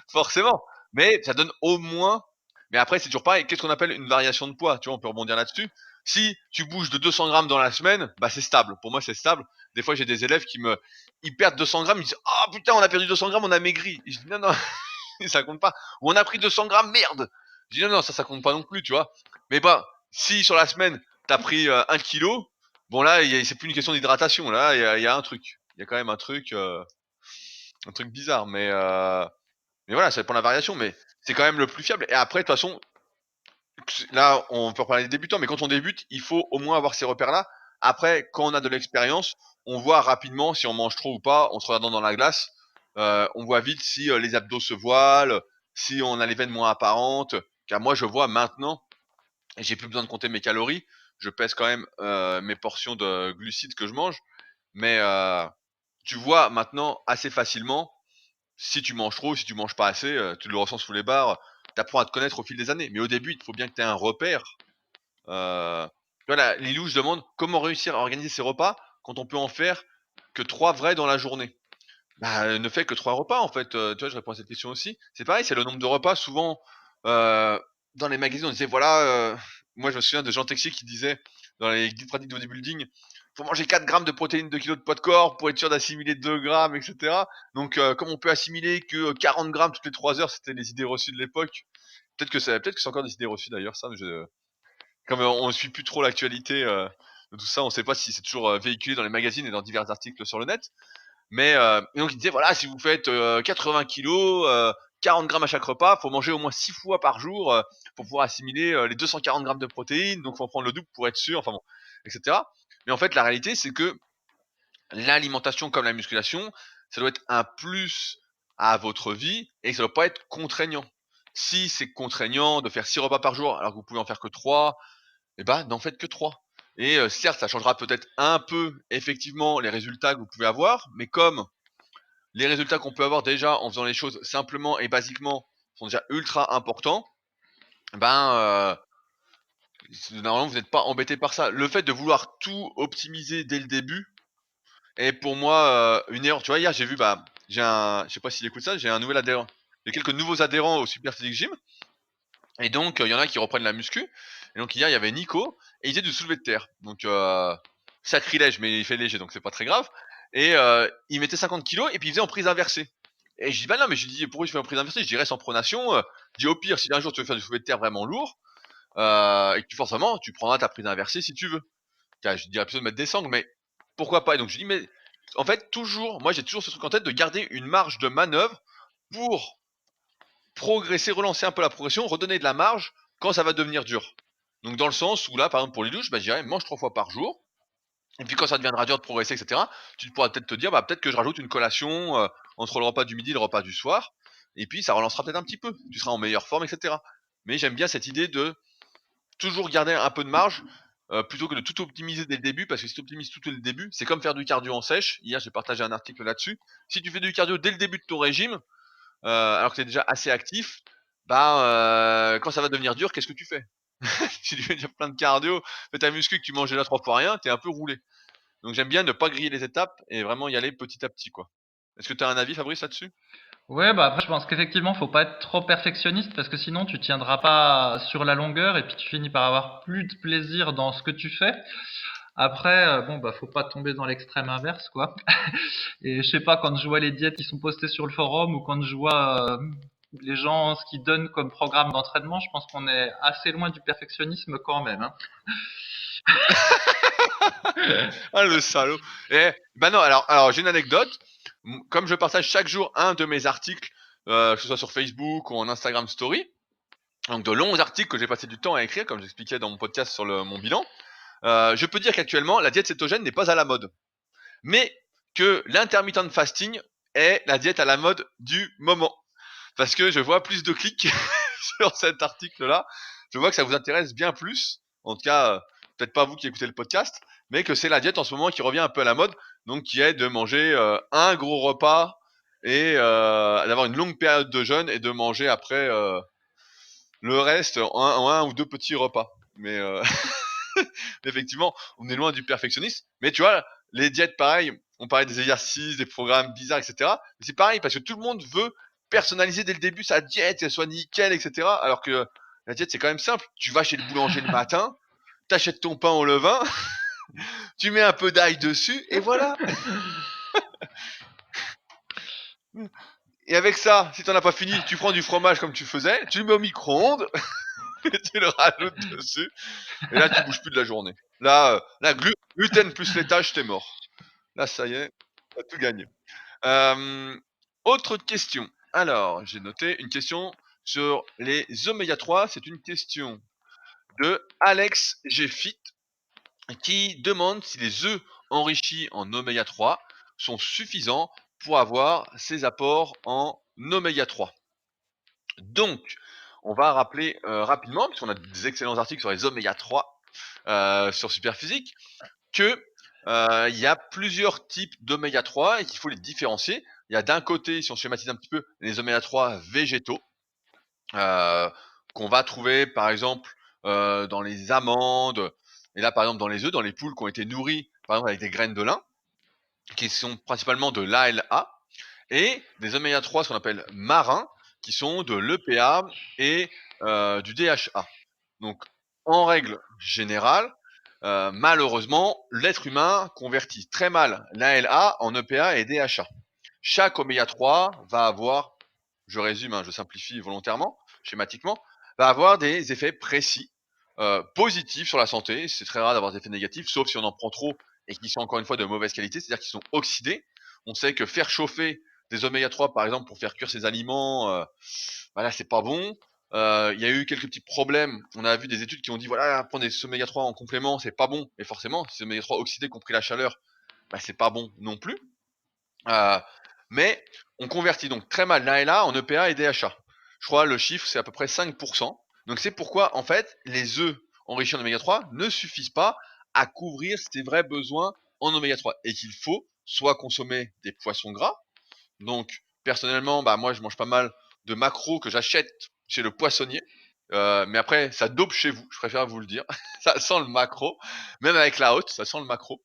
[SPEAKER 1] forcément. Mais ça donne au moins. Mais après, c'est toujours pareil. Qu'est-ce qu'on appelle une variation de poids? Tu vois, on peut rebondir là-dessus. Si tu bouges de 200 grammes dans la semaine, bah c'est stable. Pour moi, c'est stable. Des fois, j'ai des élèves ils perdent 200 grammes, ils disent, oh putain, on a perdu 200 grammes, on a maigri. Je dis, non, non, ça compte pas. Ou on a pris 200 grammes, merde. Je dis, non, non, ça compte pas non plus, tu vois. Mais bah, si sur la semaine, t'as pris 1 kilo, bon là, c'est plus une question d'hydratation. Là, il y a un truc. Il y a quand même un truc bizarre. Mais voilà, ça dépend de la variation, mais c'est quand même le plus fiable. Et après, de toute façon, là, on peut parler des débutants, mais quand on débute, il faut au moins avoir ces repères-là. Après, quand on a de l'expérience, on voit rapidement si on mange trop ou pas, en se regardant dans la glace. On voit vite si les abdos se voilent, si on a les veines moins apparentes. Car moi, je vois maintenant, et j'ai plus besoin de compter mes calories. Je pèse quand même mes portions de glucides que je mange. Mais tu vois maintenant assez facilement si tu manges trop, si tu manges pas assez, tu le ressens sous les barres. Tu apprends à te connaître au fil des années. Mais au début, il faut bien que tu aies un repère Voilà, Lilou, je demande comment réussir à organiser ses repas quand on peut en faire que 3 vrais dans la journée. Bah, ne fait que 3 repas en fait, tu vois? Je réponds à cette question aussi. C'est pareil, c'est le nombre de repas souvent, heu, dans les magazines on disait voilà, moi je me souviens de Jean Texier qui disait dans les guides pratiques de bodybuilding: «Faut manger 4 grammes de protéines, 2 kilogrammes de poids de corps pour être sûr d'assimiler 2 grammes» et cetera. Donc comme on peut assimiler que, 40 grammes toutes les 3 heures, c'était les idées reçues de l'époque. Peut-être que c'est encore des idées reçues d'ailleurs ça, mais comme on suit plus trop l'actualité, de tout ça, on sait pas si c'est toujours, véhiculé dans les magazines et dans divers articles sur le net. Mais et donc il disait voilà, si vous faites 80 kilos, 40 grammes à chaque repas, faut manger au moins 6 fois par jour pour pouvoir assimiler les 240 grammes de protéines. Donc faut en prendre le double pour être sûr, enfin bon, etc. Mais en fait, la réalité, c'est que l'alimentation comme la musculation, ça doit être un plus à votre vie et ça doit pas être contraignant. Si c'est contraignant de faire 6 repas par jour alors que vous pouvez en faire que 3, et bah, n'en faites que 3. Et certes, ça changera peut-être un peu effectivement les résultats que vous pouvez avoir, mais comme les résultats qu'on peut avoir déjà en faisant les choses simplement et basiquement sont déjà ultra importants, ben, normalement vous n'êtes pas embêté par ça. Le fait de vouloir tout optimiser dès le début est pour moi, une erreur. Tu vois, hier j'ai vu, bah, je sais pas s'il écoute ça, j'ai un nouvel adhérent. J'ai quelques nouveaux adhérents au Super Physique Gym et donc il y en a qui reprennent la muscu et donc hier il y avait Nico et il faisait du soulevé de terre. Donc sacrilège, mais il fait léger donc c'est pas très grave et il mettait 50 kilos et puis il faisait en prise inversée. Et je dis bah non, mais je dis pourquoi je fais en prise inversée? Je dis reste en pronation. Je dis au pire, si un jour tu veux faire du soulevé de terre vraiment lourd et que tu forces vraiment, tu prendras ta prise inversée si tu veux. Je dirais plutôt de mettre des sangles, mais pourquoi pas? Et donc je dis mais en fait toujours, moi j'ai toujours ce truc en tête de garder une marge de manœuvre pour progresser, relancer un peu la progression, redonner de la marge quand ça va devenir dur. Donc dans le sens où là, par exemple pour les douches, bah, je dirais mange 3 fois par jour. Et puis quand ça deviendra dur de progresser, etc., tu pourras peut-être te dire, bah peut-être que je rajoute une collation entre le repas du midi et le repas du soir. Et puis ça relancera peut-être un petit peu. Tu seras en meilleure forme, etc. Mais j'aime bien cette idée de toujours garder un peu de marge plutôt que de tout optimiser dès le début. Parce que si tu optimises tout dès le début, c'est comme faire du cardio en sèche. Hier, j'ai partagé un article là-dessus. Si tu fais du cardio dès le début de ton régime, alors que tu es déjà assez actif, bah quand ça va devenir dur, qu'est-ce que tu fais? Si tu fais déjà plein de cardio, fais ta muscu que tu manges déjà 3 fois rien, t'es un peu roulé. Donc j'aime bien ne pas griller les étapes et vraiment y aller petit à petit, quoi. Est-ce que tu as un avis, Fabrice, là-dessus?
[SPEAKER 2] Ouais, bah après, je pense qu'effectivement, faut pas être trop perfectionniste parce que sinon, tu tiendras pas sur la longueur et puis tu finis par avoir plus de plaisir dans ce que tu fais. Après, bon, bah, faut pas tomber dans l'extrême inverse, quoi. Et je sais pas, quand je vois les diètes qui sont postées sur le forum ou quand je vois les gens ce qu'ils donnent comme programme d'entraînement, je pense qu'on est assez loin du perfectionnisme quand même, hein.
[SPEAKER 1] Ah, le salaud. Eh, bah non, alors j'ai une anecdote. Comme je partage chaque jour un de mes articles, que ce soit sur Facebook ou en Instagram Story, donc de longs articles que j'ai passé du temps à écrire, comme j'expliquais dans mon podcast sur mon bilan, je peux dire qu'actuellement, la diète cétogène n'est pas à la mode. Mais que l'intermittent fasting est la diète à la mode du moment. Parce que je vois plus de clics sur cet article-là. Je vois que ça vous intéresse bien plus. En tout cas, peut-être pas vous qui écoutez le podcast, mais que c'est la diète en ce moment qui revient un peu à la mode. Donc, qui est de manger un gros repas et d'avoir une longue période de jeûne et de manger après le reste en un ou deux petits repas. Mais effectivement, on est loin du perfectionnisme. Mais tu vois, les diètes, pareil, on parlait des exercices, des programmes bizarres, etc. Mais c'est pareil, parce que tout le monde veut personnaliser dès le début sa diète, qu'elle soit nickel, etc. Alors que la diète, c'est quand même simple. Tu vas chez le boulanger le matin, t'achètes ton pain au levain, tu mets un peu d'ail dessus, et voilà. Et avec ça, si t'en as pas fini, tu prends du fromage comme tu faisais, tu le mets au micro-ondes, et tu le rajoutes dessus, et là, tu bouges plus de la journée. Là, gluten plus laitage, t'es mort. Là, ça y est, t'as tout gagné. Autre question. Alors, j'ai noté une question sur les oméga 3. C'est une question de Alex Gfit qui demande si les œufs enrichis en oméga 3 sont suffisants pour avoir ces apports en oméga 3. Donc, on va rappeler rapidement, puisqu'on a des excellents articles sur les oméga 3 sur Superphysique, que il y a plusieurs types d'oméga 3 et qu'il faut les différencier. Il y a d'un côté, si on schématise un petit peu, les oméga 3 végétaux, qu'on va trouver par exemple dans les amandes, et là par exemple dans les œufs, dans les poules qui ont été nourries par exemple avec des graines de lin, qui sont principalement de l'ALA, et des oméga 3, ce qu'on appelle marins, qui sont de l'EPA et du DHA. Donc, en règle générale, malheureusement, l'être humain convertit très mal l'ALA en EPA et DHA. Chaque oméga 3 va avoir, je résume, je simplifie volontairement, schématiquement, va avoir des effets précis, positifs sur la santé. C'est très rare d'avoir des effets négatifs, sauf si on en prend trop et qu'ils sont encore une fois de mauvaise qualité, c'est-à-dire qu'ils sont oxydés. On sait que faire chauffer des oméga 3, par exemple, pour faire cuire ses aliments, voilà, c'est pas bon. Il y a eu quelques petits problèmes. On a vu des études qui ont dit, voilà, prendre des oméga 3 en complément, c'est pas bon. Et forcément, ces oméga 3 oxydés qui ont pris la chaleur, c'est pas bon non plus. Mais on convertit donc très mal l'ALA en EPA et DHA. Je crois le chiffre, c'est à peu près 5%. Donc c'est pourquoi, en fait, les œufs enrichis en oméga 3 ne suffisent pas à couvrir ses vrais besoins en oméga 3. Et qu'il faut soit consommer des poissons gras. Donc, personnellement, moi, je mange pas mal de maquereaux que j'achète chez le poissonnier. Mais après, ça dope chez vous, je préfère vous le dire. Ça sent le maquereau. Même avec la haute, ça sent le maquereau.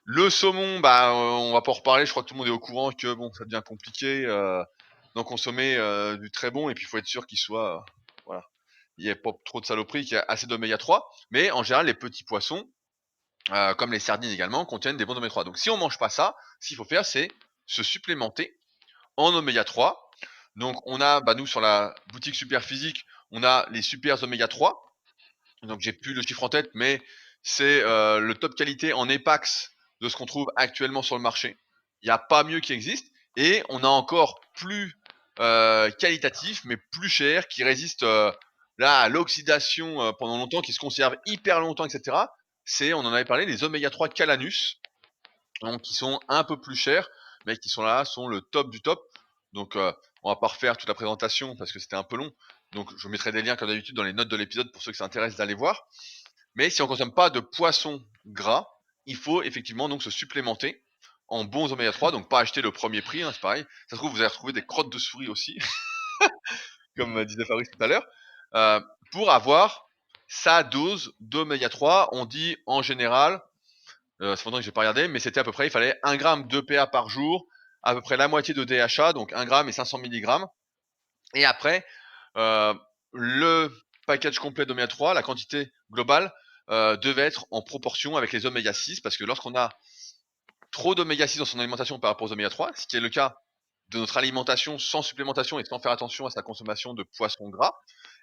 [SPEAKER 1] Le saumon, on va pas en reparler. Je crois que tout le monde est au courant que bon, ça devient compliqué d'en consommer du très bon. Et puis, il faut être sûr qu'il soit, voilà, il n'y ait pas trop de saloperies, qu'il y ait assez d'oméga 3. Mais en général, les petits poissons, comme les sardines également, contiennent des bons oméga 3. Donc, si on mange pas ça, ce qu'il faut faire, c'est se supplémenter en oméga 3. Donc, on a, nous, sur la boutique Super Physique, on a les super oméga 3. Donc, j'ai plus le chiffre en tête, mais c'est le top qualité en EPAX de ce qu'on trouve actuellement sur le marché. Il n'y a pas mieux qui existe. Et on a encore plus qualitatif, mais plus cher, qui résiste là à l'oxydation pendant longtemps, qui se conserve hyper longtemps, etc. C'est, on en avait parlé, les oméga 3 Calanus, donc qui sont un peu plus chers, mais qui sont là, sont le top du top. Donc on va pas refaire toute la présentation parce que c'était un peu long. Donc je vous mettrai des liens comme d'habitude dans les notes de l'épisode pour ceux qui s'intéressent d'aller voir. Mais si on consomme pas de poissons gras, il faut effectivement donc se supplémenter en bons oméga 3, donc pas acheter le premier prix, c'est pareil. Ça se trouve, vous allez retrouver des crottes de souris aussi, comme disait Fabrice tout à l'heure, pour avoir sa dose d'oméga 3. On dit en général, c'est longtemps que j'ai pas regardé, mais c'était à peu près, il fallait 1 gramme d'EPA par jour, à peu près la moitié de DHA, donc 1 gramme et 500 mg. Et après, le package complet d'oméga 3, la quantité globale, devait être en proportion avec les oméga 6, parce que lorsqu'on a trop d'oméga 6 dans son alimentation par rapport aux oméga 3, ce qui est le cas de notre alimentation sans supplémentation et sans faire attention à sa consommation de poissons gras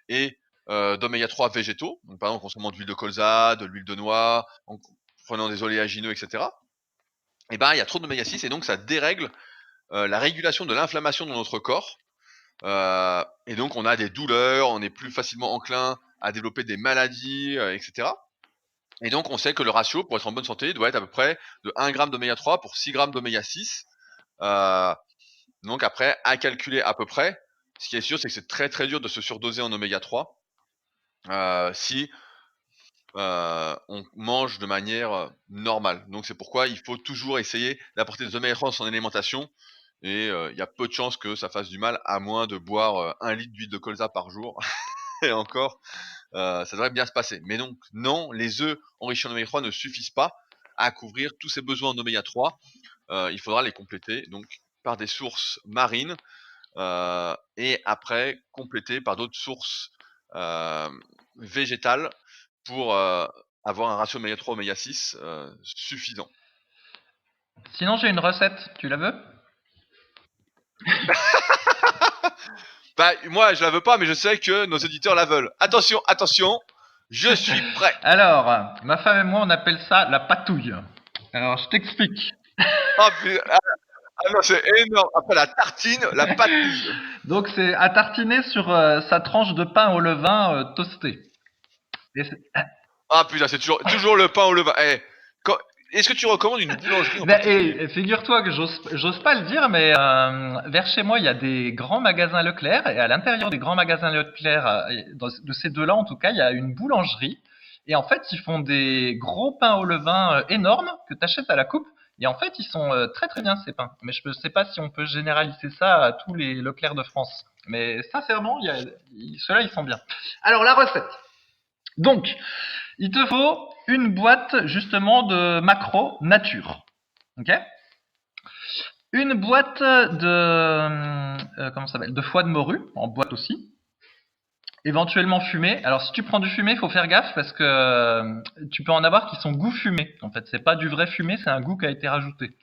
[SPEAKER 1] et d'oméga 3 végétaux, donc par exemple en consommant de l'huile de colza, de l'huile de noix, en prenant des oléagineux, etc. Et il y a trop d'oméga 6 et donc ça dérègle la régulation de l'inflammation dans notre corps. Et donc on a des douleurs, on est plus facilement enclin à développer des maladies, etc. Et donc on sait que le ratio pour être en bonne santé doit être à peu près de 1 g d'oméga 3 pour 6 g d'oméga 6. Donc après, à calculer à peu près, ce qui est sûr, c'est que c'est très très dur de se surdoser en oméga 3 si on mange de manière normale. Donc c'est pourquoi il faut toujours essayer d'apporter des oméga 3 dans son alimentation. Et il y a peu de chances que ça fasse du mal, à moins de boire 1 litre d'huile de colza par jour. Et encore, ça devrait bien se passer. Mais donc, non, les œufs enrichis en oméga 3 ne suffisent pas à couvrir tous ces besoins en oméga 3. Il faudra les compléter donc par des sources marines et après compléter par d'autres sources végétales pour avoir un ratio oméga 3 oméga 6 suffisant.
[SPEAKER 2] Sinon, j'ai une recette. Tu la veux?
[SPEAKER 1] Moi, je la veux pas, mais je sais que nos éditeurs la veulent. Attention, attention, je suis prêt.
[SPEAKER 2] Alors, ma femme et moi, on appelle ça la patouille. Alors, je t'explique.
[SPEAKER 1] Ah, non, c'est énorme. Après la tartine, la patouille.
[SPEAKER 2] Donc, c'est à tartiner sur sa tranche de pain au levain toasté.
[SPEAKER 1] Ah putain, c'est toujours le pain au levain. Est-ce que tu recommandes une boulangerie en particulier?
[SPEAKER 2] Et figure-toi que j'ose pas le dire, mais vers chez moi, il y a des grands magasins Leclerc, et à l'intérieur des grands magasins Leclerc, de ces deux-là en tout cas, il y a une boulangerie. Et en fait, ils font des gros pains au levain énormes que tu achètes à la coupe, Et en fait, ils sont très très bien ces pains. Mais je ne sais pas si on peut généraliser ça à tous les Leclerc de France. Mais sincèrement, ceux-là, ils sont bien. Alors, la recette. Donc, il te faut une boîte justement de macro nature. Ok. Une boîte comment ça s'appelle, de foie de morue, en boîte aussi. Éventuellement fumé. Alors si tu prends du fumé, il faut faire gaffe parce que tu peux en avoir qui sont goût fumé. En fait, c'est pas du vrai fumé, c'est un goût qui a été rajouté.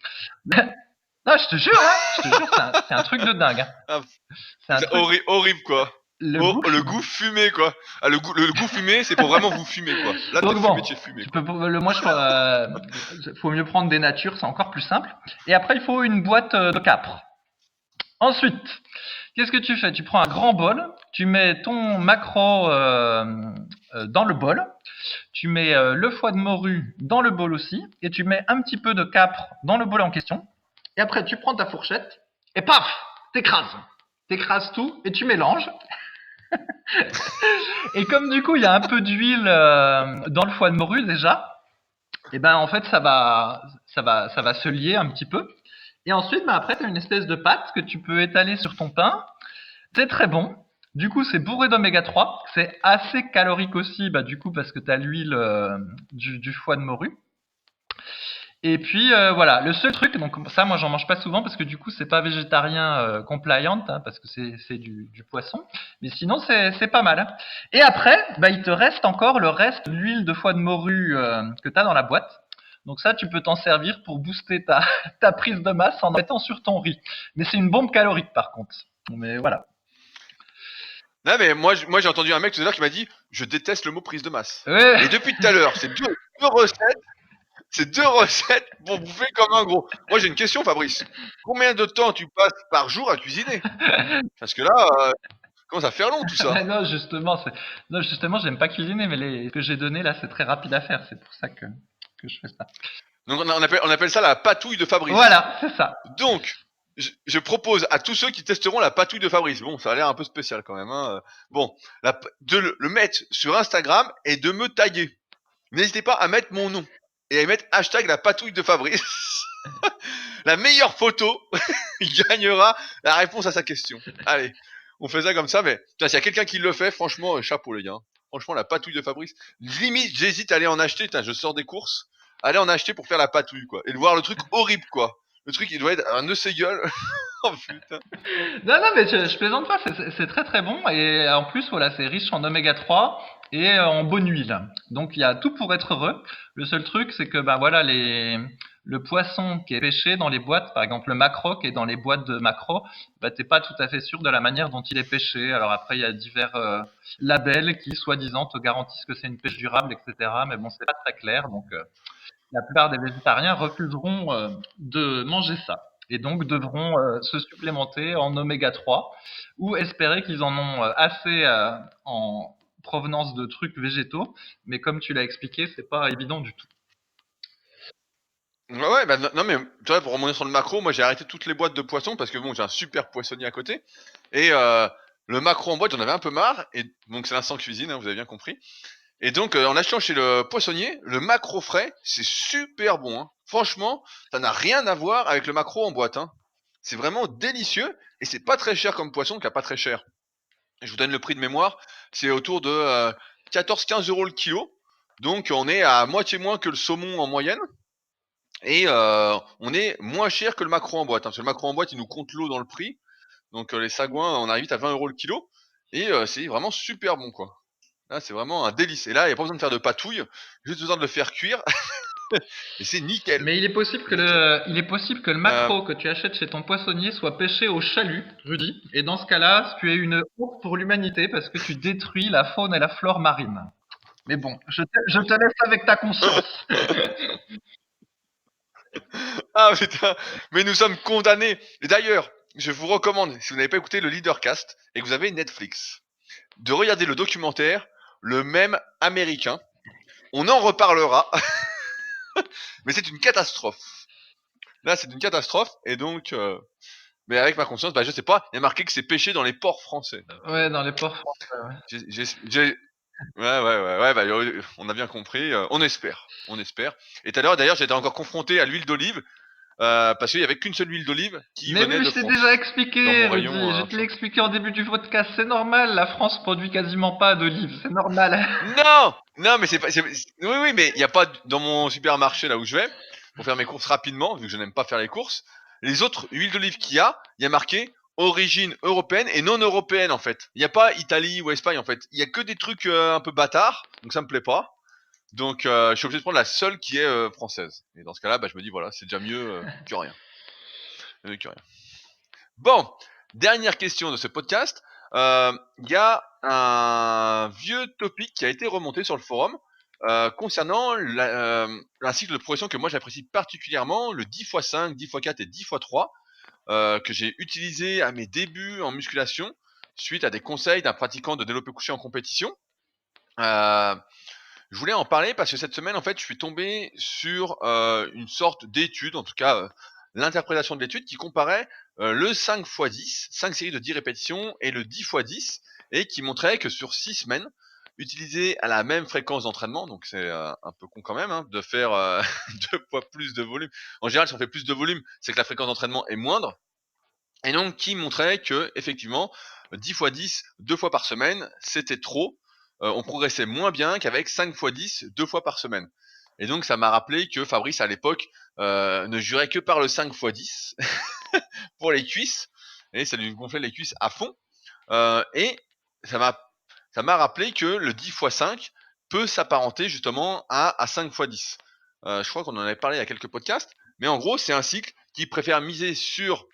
[SPEAKER 2] Non, je te jure, c'est un truc de dingue. Hein.
[SPEAKER 1] Ah,
[SPEAKER 2] C'est un
[SPEAKER 1] c'est
[SPEAKER 2] truc.
[SPEAKER 1] horrible, quoi.
[SPEAKER 2] Le
[SPEAKER 1] Oh,
[SPEAKER 2] goût
[SPEAKER 1] le
[SPEAKER 2] fumé.
[SPEAKER 1] goût fumé, quoi. Ah, le goût fumé, c'est pour vraiment vous fumer, quoi. Là, t'es
[SPEAKER 2] Donc
[SPEAKER 1] fumé,
[SPEAKER 2] bon,
[SPEAKER 1] tu es fumé,
[SPEAKER 2] tu
[SPEAKER 1] quoi.
[SPEAKER 2] peux, moi faut mieux prendre des natures, c'est encore plus simple. Et après, il faut une boîte de capre. Ensuite, qu'est-ce que tu fais? Tu prends un grand bol, tu mets ton maquereau dans le bol, tu mets le foie de morue dans le bol aussi, et tu mets un petit peu de capre dans le bol en question. Et après, tu prends ta fourchette, et paf, t'écrases. T'écrases tout, et tu mélanges. Et comme du coup, il y a un peu d'huile dans le foie de morue déjà, et ben en fait, ça va se lier un petit peu. Et ensuite, ben, après, tu as une espèce de pâte que tu peux étaler sur ton pain. C'est très bon. Du coup, c'est bourré d'oméga 3. C'est assez calorique aussi, bah, du coup, parce que tu as l'huile du foie de morue. Et puis voilà, le seul truc, donc ça, moi, j'en mange pas souvent parce que du coup, c'est pas végétarien compliant, hein, parce que c'est du poisson. Mais sinon, c'est pas mal. Hein. Et après, bah, il te reste encore le reste de l'huile de foie de morue que tu as dans la boîte. Donc ça, tu peux t'en servir pour booster ta prise de masse en mettant sur ton riz. Mais c'est une bombe calorique par contre. Mais voilà.
[SPEAKER 1] Non, mais moi j'ai entendu un mec tout à l'heure qui m'a dit je déteste le mot prise de masse.
[SPEAKER 2] Ouais.
[SPEAKER 1] Et depuis tout à l'heure, c'est deux recettes pour bouffer comme un gros. Moi j'ai une question, Fabrice. Combien de temps tu passes par jour à cuisiner? Parce que là, commence à faire long tout ça.
[SPEAKER 2] Mais non, justement, j'aime pas cuisiner, mais les que j'ai donné là, c'est très rapide à faire. C'est pour ça que je fais ça.
[SPEAKER 1] Donc on appelle ça la patouille de Fabrice.
[SPEAKER 2] Voilà, c'est ça.
[SPEAKER 1] Donc, je propose à tous ceux qui testeront la patouille de Fabrice. Bon, ça a l'air un peu spécial quand même. Hein. Bon, de le mettre sur Instagram et de me taguer. N'hésitez pas à mettre mon nom et à mettre hashtag la patouille de Fabrice. La meilleure photo gagnera la réponse à sa question. Allez, on fait ça comme ça, mais s'il y a quelqu'un qui le fait, franchement, chapeau les gars. Franchement, la patouille de Fabrice. Limite, j'hésite à aller en acheter. Je sors des courses. Aller en acheter pour faire la patouille, quoi. Et de voir le truc horrible, quoi. Le truc, il doit être un nœud gueule. Oh putain.
[SPEAKER 2] Non, non, mais je plaisante pas. C'est très très bon et en plus, voilà, c'est riche en oméga 3 et en bonne huile. Donc il y a tout pour être heureux. Le seul truc, c'est que bah voilà le poisson qui est pêché dans les boîtes, par exemple le maquereau qui est dans les boîtes de maquereau, bah t'es pas tout à fait sûr de la manière dont il est pêché. Alors après, il y a divers labels qui soi-disant te garantissent que c'est une pêche durable, etc. Mais bon, c'est pas très clair. Donc la plupart des végétariens refuseront de manger ça et donc devront se supplémenter en oméga 3 ou espérer qu'ils en ont assez en provenance de trucs végétaux. Mais comme tu l'as expliqué, c'est pas évident du tout.
[SPEAKER 1] Ouais, bah non, mais tu vois, pour remonter sur le macro, moi j'ai arrêté toutes les boîtes de poissons parce que bon, j'ai un super poissonnier à côté. Et le macro en boîte, j'en avais un peu marre. Et donc c'est l'instant cuisine, hein, vous avez bien compris. Et donc, en achetant chez le poissonnier, le macro frais, c'est super bon. Hein. Franchement, ça n'a rien à voir avec le macro en boîte. Hein. C'est vraiment délicieux et c'est pas très cher comme poisson, qui a pas très cher. Je vous donne le prix de mémoire, c'est autour de 14-15 euros le kilo. Donc, on est à moitié moins que le saumon en moyenne. Et on est moins cher que le macro en boîte. Hein. Parce que le macro en boîte, il nous compte l'eau dans le prix. Donc, les sagouins, on arrive à 20 euros le kilo. Et c'est vraiment super bon, quoi. Là, c'est vraiment un délice. Et là, il n'y a pas besoin de faire de patouille, juste besoin de le faire cuire. Et c'est nickel.
[SPEAKER 2] Mais il est possible que le
[SPEAKER 1] Euh,
[SPEAKER 2] maquereau que tu achètes chez ton poissonnier soit pêché au chalut, Rudy. Et dans ce cas-là, tu es une honte pour l'humanité parce que tu détruis la faune et la flore marine. Mais bon, je te laisse avec ta conscience.
[SPEAKER 1] Ah putain, mais nous sommes condamnés. Et d'ailleurs, je vous recommande, si vous n'avez pas écouté le Leadercast et que vous avez Netflix, de regarder le documentaire Le Même Américain. On en reparlera, mais c'est une catastrophe. Là, c'est une catastrophe, et donc, mais avec ma conscience, bah je sais pas, il y a marqué que c'est pêché dans les ports français.
[SPEAKER 2] Ouais, dans les ports français. Ouais.
[SPEAKER 1] Ouais, bah, on a bien compris. On espère. Et tout à l'heure, d'ailleurs, j'étais encore confronté à l'huile d'olive. parce qu'il y avait qu'une seule huile d'olive qui
[SPEAKER 2] Mais
[SPEAKER 1] venait
[SPEAKER 2] oui,
[SPEAKER 1] de
[SPEAKER 2] je t'ai
[SPEAKER 1] France,
[SPEAKER 2] déjà
[SPEAKER 1] dans
[SPEAKER 2] expliqué,
[SPEAKER 1] mon
[SPEAKER 2] Rudy.
[SPEAKER 1] rayon
[SPEAKER 2] Je te l'ai
[SPEAKER 1] shop.
[SPEAKER 2] expliqué en début du podcast. C'est normal, la France produit quasiment pas d'olives. C'est normal.
[SPEAKER 1] Non, non, mais oui, oui, mais il y a pas dans mon supermarché là où je vais pour faire mes courses rapidement, vu que je n'aime pas faire les courses. Les autres huiles d'olive il y a marqué origine européenne et non européenne en fait. Il n'y a pas Italie ou Espagne en fait. Il y a que des trucs un peu bâtards, donc ça me plaît pas. Donc je suis obligé de prendre la seule qui est française. Et dans ce cas-là, bah, je me dis voilà, c'est déjà mieux que rien. Mieux que rien. Bon, dernière question de ce podcast. Il y a un vieux topic qui a été remonté sur le forum concernant un cycle de progression que moi j'apprécie particulièrement, le 10x5, 10x4 et 10x3, que j'ai utilisé à mes débuts en musculation suite à des conseils d'un pratiquant de développé couché en compétition. Je voulais en parler parce que cette semaine, en fait, je suis tombé sur une sorte d'étude, en tout cas l'interprétation de l'étude qui comparait le 5x10, 5 séries de 10 répétitions, et le 10x10, et qui montrait que sur 6 semaines, utilisé à la même fréquence d'entraînement, donc c'est un peu con quand même hein, de faire 2 fois plus de volume. En général, si on fait plus de volume, c'est que la fréquence d'entraînement est moindre. Et donc, qui montrait que, effectivement, 10x10, 2 fois par semaine, c'était trop. On progressait moins bien qu'avec 5x10, 2 fois par semaine. Et donc, ça m'a rappelé que Fabrice, à l'époque, ne jurait que par le 5x10 pour les cuisses. Et ça lui gonflait les cuisses à fond. Et ça m'a rappelé que le 10x5 peut s'apparenter justement à 5x10. Je crois qu'on en avait parlé il y a quelques podcasts. Mais en gros, c'est un cycle qui préfère miser sur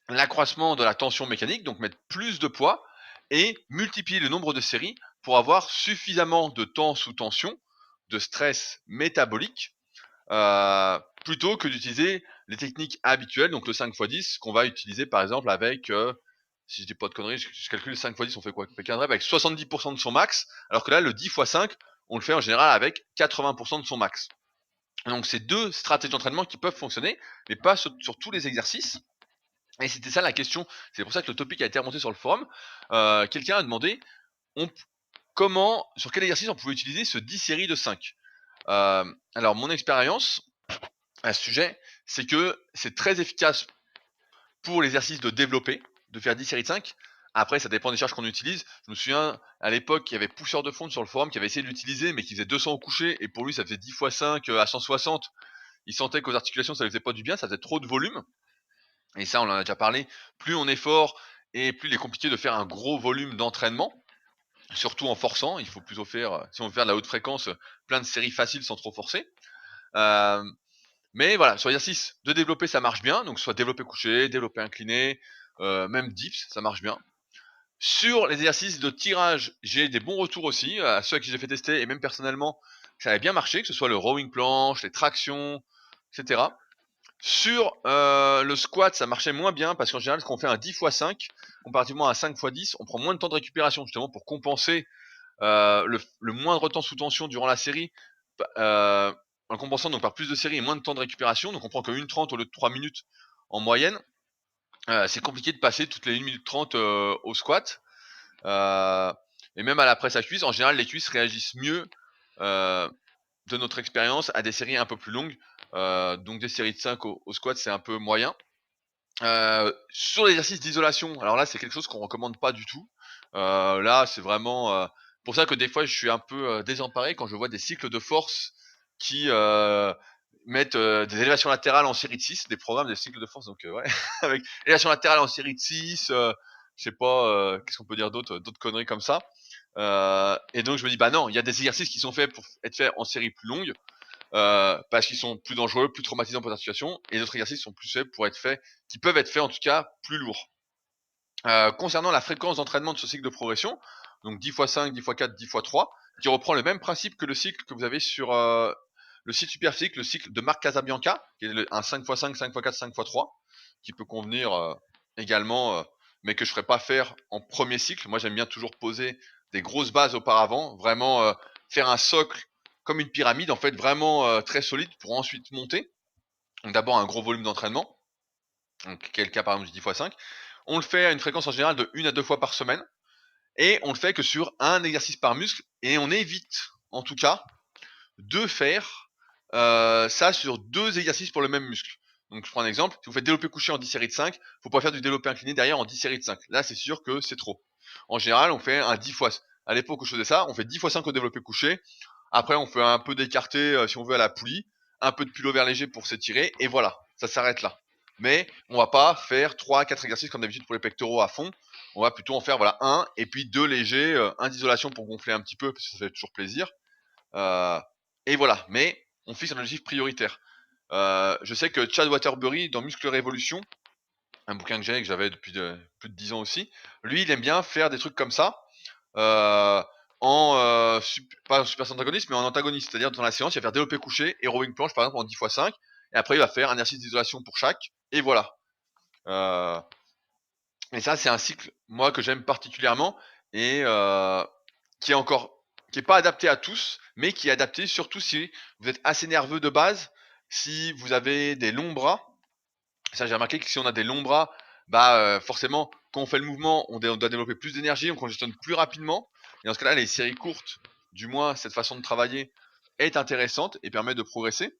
[SPEAKER 1] l'accroissement de la tension mécanique, donc mettre plus de poids, et multiplier le nombre de séries pour avoir suffisamment de temps sous tension, de stress métabolique, plutôt que d'utiliser les techniques habituelles, donc le 5x10, qu'on va utiliser par exemple avec, si je dis pas de conneries, je calcule 5x10, on fait quoi? On fait 15 reps avec 70% de son max, alors que là, le 10x5, on le fait en général avec 80% de son max. Donc c'est deux stratégies d'entraînement qui peuvent fonctionner, mais pas sur tous les exercices. Et c'était ça la question. C'est pour ça que le topic a été remonté sur le forum. Quelqu'un a demandé on, sur quel exercice on pouvait utiliser ce 10 séries de 5. Alors, mon expérience à ce sujet, c'est que c'est très efficace pour l'exercice de développer, de faire 10 séries de 5. Après, ça dépend des charges qu'on utilise. Je me souviens, à l'époque, il y avait Pousseur de Fonte sur le forum qui avait essayé de l'utiliser, mais qui faisait 200 au coucher, et pour lui, ça faisait 10 x 5 à 160. Il sentait qu'aux articulations, ça ne faisait pas du bien, ça faisait trop de volume. Et ça, on en a déjà parlé. Plus on est fort et plus il est compliqué de faire un gros volume d'entraînement, surtout en forçant. Il faut plutôt faire, si on veut faire de la haute fréquence, plein de séries faciles sans trop forcer. Mais voilà, sur l'exercice de développer, ça marche bien. Donc, soit développé couché, développé incliné, même dips, ça marche bien. Sur les exercices de tirage, j'ai des bons retours aussi, à ceux à qui j'ai fait tester, et même personnellement, ça avait bien marché, que ce soit le rowing planche, les tractions, etc. Sur le squat, ça marchait moins bien parce qu'en général, quand on fait un 10x5, comparativement à un 5x10, on prend moins de temps de récupération justement pour compenser le moindre temps sous tension durant la série, euh, en compensant donc par plus de séries et moins de temps de récupération. Donc on prend que 1 minute 30 au lieu de 3 minutes en moyenne. C'est compliqué de passer toutes les 1 minute 30 au squat. Et même à la presse à cuisse, en général, les cuisses réagissent mieux de notre expérience à des séries un peu plus longues. Donc des séries de 5 au squat, c'est un peu moyen. Sur l'exercice d'isolation, alors là, c'est quelque chose qu'on recommande pas du tout. Là, c'est vraiment pour ça que des fois, je suis un peu désemparé quand je vois des cycles de force qui mettent des élévations latérales en série de 6, des programmes de cycles de force. Donc, ouais, avec élévation latérale en série de 6, je sais pas, qu'est-ce qu'on peut dire d'autres conneries comme ça. Et donc, je me dis, bah non, il y a des exercices qui sont faits pour être faits en série plus longue. Parce qu'ils sont plus dangereux, plus traumatisants pour la situation, et d'autres exercices sont plus faits pour être faits, qui peuvent être faits en tout cas plus lourds. Concernant la fréquence d'entraînement de ce cycle de progression, donc 10x5, 10x4, 10x3, qui reprend le même principe que le cycle que vous avez sur le site Superphysique, le cycle de Marc Casabianca, qui est un 5x5, 5x4, 5x3, qui peut convenir également, mais que je ne ferai pas faire en premier cycle. Moi, j'aime bien toujours poser des grosses bases auparavant, vraiment faire un socle comme une pyramide, en fait, vraiment très solide pour ensuite monter. Donc d'abord un gros volume d'entraînement, donc quel cas par exemple du 10x5. On le fait à une fréquence en général de 1 à 2 fois par semaine, et on le fait que sur un exercice par muscle, et on évite, en tout cas, de faire ça sur 2 exercices pour le même muscle. Donc je prends un exemple, si vous faites développé couché en 10 séries de 5, faut pas faire du développé incliné derrière en 10 séries de 5. Là, c'est sûr que c'est trop. En général, on fait un 10 fois. À l'époque où je faisais ça, on fait 10 fois 5 au développé couché. Après, on fait un peu d'écarté si on veut à la poulie, un peu de pullover léger pour s'étirer, et voilà, ça s'arrête là. Mais on va pas faire 3-4 exercices comme d'habitude pour les pectoraux à fond. On va plutôt en faire voilà un et puis deux légers, un d'isolation pour gonfler un petit peu parce que ça fait toujours plaisir. Et voilà, mais on fixe un objectif prioritaire. Je sais que Chad Waterbury dans Muscle Révolution, un bouquin que j'avais depuis plus de 10 ans aussi, lui il aime bien faire des trucs comme ça. Euh, pas en super antagoniste mais en antagoniste, c'est-à-dire dans la séance il va faire développé couché et rowing planche par exemple en 10 x 5 et après il va faire un exercice d'isolation pour chaque et voilà. Et ça c'est un cycle moi que j'aime particulièrement et qui est encore qui est pas adapté à tous mais qui est adapté surtout si vous êtes assez nerveux de base, si vous avez des longs bras. Ça j'ai remarqué que si on a des longs bras, forcément quand on fait le mouvement on doit développer plus d'énergie, on congestionne plus rapidement et dans ce cas-là les séries courtes, du moins cette façon de travailler est intéressante et permet de progresser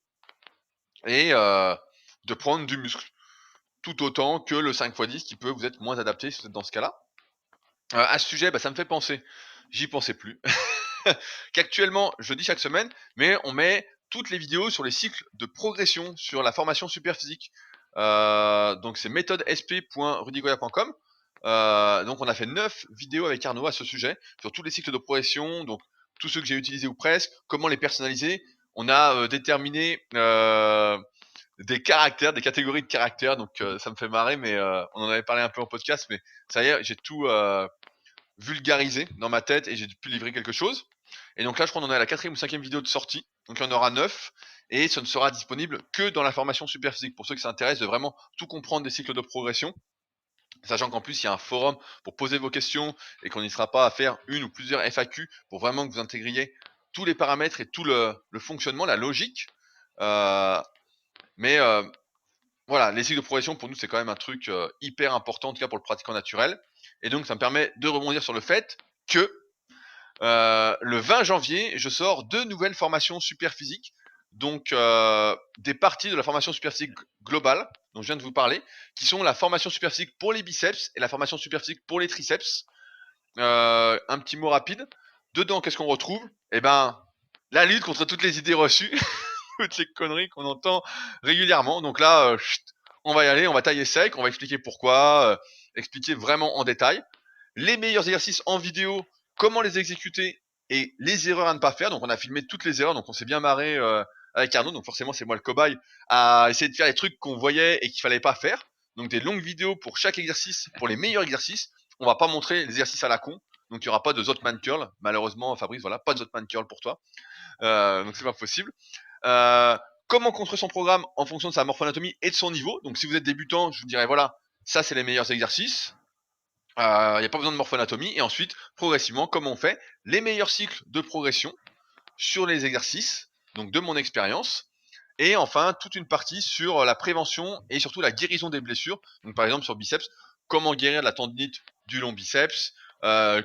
[SPEAKER 1] et de prendre du muscle tout autant que le 5x10 qui peut vous être moins adapté si vous êtes dans ce cas-là. À ce sujet, ça me fait penser, j'y pensais plus, qu'actuellement, je le dis chaque semaine, mais on met toutes les vidéos sur les cycles de progression sur la formation super physique. Donc c'est méthodesp.rudigoya.com. Donc on a fait 9 vidéos avec Arnaud à ce sujet, sur tous les cycles de progression, donc tous ceux que j'ai utilisés ou presque, comment les personnaliser. On a déterminé des caractères, des catégories de caractères, donc ça me fait marrer, mais on en avait parlé un peu en podcast, mais ça y est, j'ai tout vulgarisé dans ma tête et j'ai pu livrer quelque chose. Et donc là, je crois qu'on en est à la 4e ou 5e vidéo de sortie, donc il y en aura 9, et ce ne sera disponible que dans la formation super physique, pour ceux qui s'intéressent de vraiment tout comprendre des cycles de progression, sachant qu'en plus il y a un forum pour poser vos questions et qu'on n'y sera pas à faire une ou plusieurs FAQ pour vraiment que vous intégriez tous les paramètres et tout le fonctionnement, la logique. Mais voilà, les cycles de progression pour nous c'est quand même un truc hyper important, en tout cas pour le pratiquant naturel. Et donc ça me permet de rebondir sur le fait que le 20 janvier, je sors 2 nouvelles formations super physiques. Donc des parties de la formation super physique globale dont je viens de vous parler, qui sont la formation super physique pour les biceps et la formation super physique pour les triceps. Un petit mot rapide. Dedans, qu'est-ce qu'on retrouve? Eh ben, la lutte contre toutes les idées reçues, toutes les conneries qu'on entend régulièrement. Donc là, on va y aller, on va tailler sec, on va expliquer pourquoi, expliquer vraiment en détail. Les meilleurs exercices en vidéo, comment les exécuter et les erreurs à ne pas faire. Donc on a filmé toutes les erreurs, donc on s'est bien marré avec Arnaud, donc forcément c'est moi le cobaye, à essayer de faire les trucs qu'on voyait et qu'il fallait pas faire. Donc des longues vidéos pour chaque exercice, pour les meilleurs exercices. On va pas montrer les exercices à la con, donc il y aura pas de Zotman curl. Malheureusement, Fabrice, voilà, pas de Zotman curl pour toi. Donc c'est pas possible. Comment construire son programme en fonction de sa morphoanatomie et de son niveau. Donc si vous êtes débutant, je vous dirais voilà, ça c'est les meilleurs exercices. Il n'y a pas besoin de morphoanatomie. Et ensuite, progressivement, comment on fait les meilleurs cycles de progression sur les exercices, donc de mon expérience. Et enfin, toute une partie sur la prévention et surtout la guérison des blessures. Donc par exemple sur biceps, comment guérir de la tendinite du long biceps,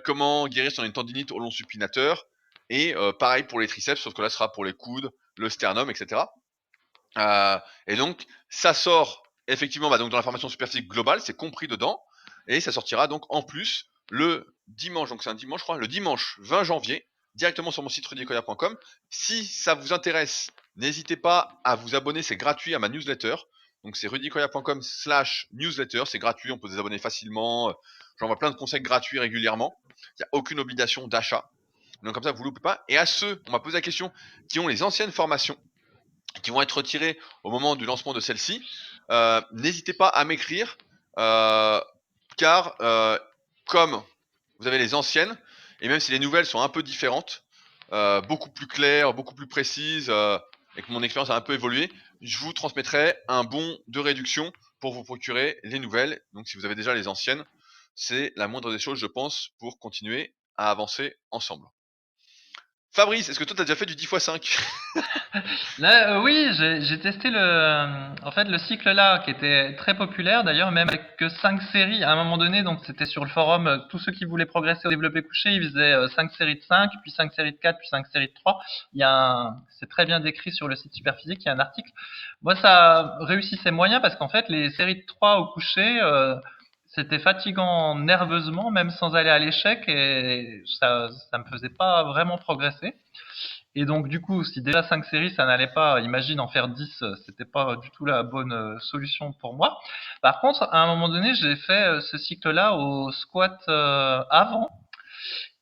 [SPEAKER 1] comment guérir si on a une tendinite au long supinateur, et pareil pour les triceps, sauf que là ce sera pour les coudes, le sternum, etc. Et donc ça sort effectivement donc dans la formation super physique globale, c'est compris dedans, et ça sortira donc en plus le dimanche, donc c'est un dimanche je crois, le dimanche 20 janvier, directement sur mon site rudicoya.com. Si ça vous intéresse, n'hésitez pas à vous abonner, c'est gratuit, à ma newsletter. Donc c'est rudicoya.com/newsletter, c'est gratuit, on peut se désabonner facilement. J'envoie plein de conseils gratuits régulièrement. Il n'y a aucune obligation d'achat. Donc comme ça, vous ne loupez pas. Et à ceux, on m'a posé la question, qui ont les anciennes formations, qui vont être retirées au moment du lancement de celle-ci, n'hésitez pas à m'écrire, car comme vous avez les anciennes, et même si les nouvelles sont un peu différentes, beaucoup plus claires, beaucoup plus précises, et que mon expérience a un peu évolué, je vous transmettrai un bon de réduction pour vous procurer les nouvelles. Donc si vous avez déjà les anciennes, c'est la moindre des choses, je pense, pour continuer à avancer ensemble. Fabrice, est-ce que toi t'as déjà fait du 10x5?
[SPEAKER 2] Là, oui, j'ai testé en fait, le cycle là, qui était très populaire d'ailleurs, même avec que 5 séries à un moment donné. Donc c'était sur le forum, tous ceux qui voulaient progresser au développé couché, ils faisaient 5 séries de 5, puis 5 séries de 4, puis 5 séries de 3. C'est très bien décrit sur le site Superphysique, il y a un article. Moi, ça réussissait moyen parce qu'en fait, les séries de 3 au couché, c'était fatigant nerveusement, même sans aller à l'échec, et ça me faisait pas vraiment progresser. Et donc, du coup, si déjà 5 séries, ça n'allait pas, imagine en faire 10, c'était pas du tout la bonne solution pour moi. Par contre, à un moment donné, j'ai fait ce cycle-là au squat avant.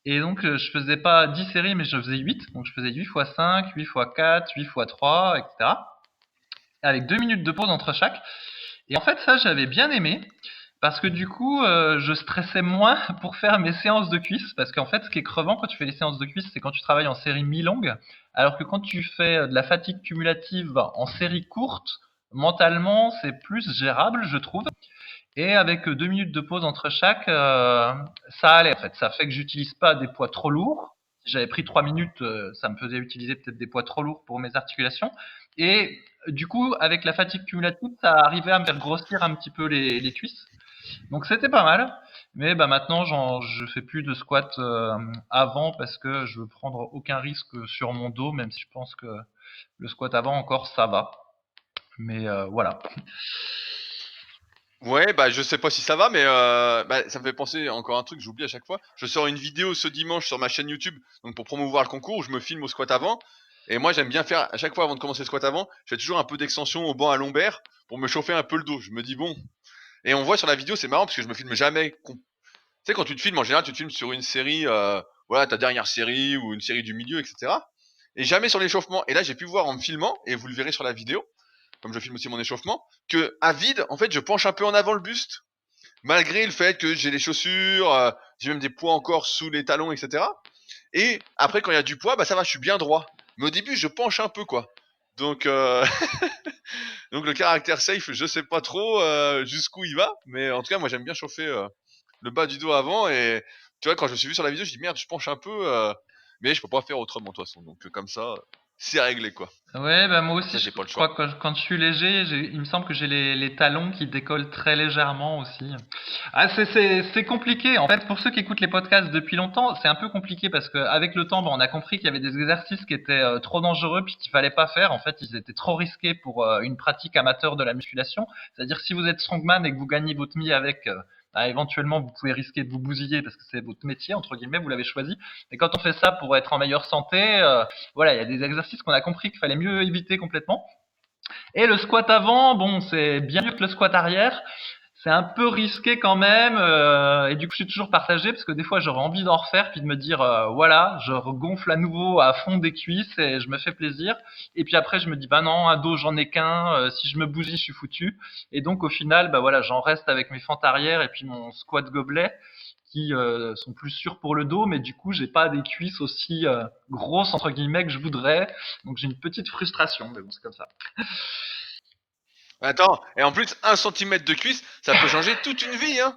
[SPEAKER 2] Et donc, je faisais pas 10 séries, mais je faisais 8. Donc, je faisais 8 x 5, 8 x 4, 8 x 3, etc. Avec 2 minutes de pause entre chaque. Et en fait, ça, j'avais bien aimé. Parce que du coup, je stressais moins pour faire mes séances de cuisses. Parce qu'en fait, ce qui est crevant quand tu fais les séances de cuisses, c'est quand tu travailles en série mi-longue. Alors que quand tu fais de la fatigue cumulative en série courte, mentalement, c'est plus gérable, je trouve. Et avec 2 minutes de pause entre chaque, ça allait en fait. Ça fait que j'utilise pas des poids trop lourds. Si j'avais pris 3 minutes, ça me faisait utiliser peut-être des poids trop lourds pour mes articulations. Et du coup, avec la fatigue cumulative, ça arrivait à me faire grossir un petit peu les cuisses. Donc c'était pas mal, mais bah maintenant je fais plus de squat avant parce que je veux prendre aucun risque sur mon dos, même si je pense que le squat avant encore ça va. Mais voilà.
[SPEAKER 1] Ouais, bah je sais pas si ça va, mais bah, ça me fait penser encore un truc, j'oublie à chaque fois. Je sors une vidéo ce dimanche sur ma chaîne YouTube, donc pour promouvoir le concours, où je me filme au squat avant. Et moi, j'aime bien faire, à chaque fois avant de commencer le squat avant, je fais toujours un peu d'extension au banc à lombaire pour me chauffer un peu le dos. Je me dis bon. Et on voit sur la vidéo, c'est marrant parce que je me filme jamais. Tu sais, quand tu te filmes, en général, tu te filmes sur une série, voilà, ta dernière série ou une série du milieu, etc. Et jamais sur l'échauffement. Et là, j'ai pu voir en me filmant, et vous le verrez sur la vidéo, comme je filme aussi mon échauffement, que à vide, en fait, je penche un peu en avant le buste, malgré le fait que j'ai les chaussures, j'ai même des poids encore sous les talons, etc. Et après, quand il y a du poids, bah ça va, je suis bien droit. Mais au début, je penche un peu, quoi. Donc, donc le caractère safe, je sais pas trop jusqu'où il va, mais en tout cas, moi j'aime bien chauffer le bas du dos avant. Et tu vois, quand je me suis vu sur la vidéo, je dis merde, je penche un peu, mais je peux pas faire autrement de toute façon. Donc comme ça, c'est réglé, quoi.
[SPEAKER 2] Ouais, bah moi aussi,
[SPEAKER 1] Ça,
[SPEAKER 2] je
[SPEAKER 1] j'ai pas le choix.
[SPEAKER 2] crois que quand je suis léger, il me semble que j'ai les talons qui décollent très légèrement aussi. Ah, c'est compliqué. En fait, pour ceux qui écoutent les podcasts depuis longtemps, c'est un peu compliqué parce qu'avec le temps, bon, on a compris qu'il y avait des exercices qui étaient trop dangereux puis qu'il fallait pas faire. En fait, ils étaient trop risqués pour une pratique amateur de la musculation. C'est-à-dire que si vous êtes strongman et que vous gagnez votre vie avec, bah, éventuellement, vous pouvez risquer de vous bousiller parce que c'est votre métier, entre guillemets, vous l'avez choisi. Mais quand on fait ça pour être en meilleure santé, voilà, il y a des exercices qu'on a compris qu'il fallait mieux éviter complètement. Et le squat avant, bon, c'est bien mieux que le squat arrière. C'est un peu risqué quand même, et du coup, je suis toujours partagé parce que des fois, j'aurais envie d'en refaire puis de me dire, voilà, je regonfle à nouveau à fond des cuisses et je me fais plaisir. Et puis après, je me dis, bah non, un dos, j'en ai qu'un. Si je me bousille, je suis foutu. Et donc, au final, bah voilà, j'en reste avec mes fentes arrière et puis mon squat gobelet qui sont plus sûrs pour le dos, mais du coup, j'ai pas des cuisses aussi grosses entre guillemets que je voudrais. Donc, j'ai une petite frustration, mais bon, c'est comme ça.
[SPEAKER 1] Attends, et en plus, 1 centimètre de cuisse, ça peut changer toute une vie, hein.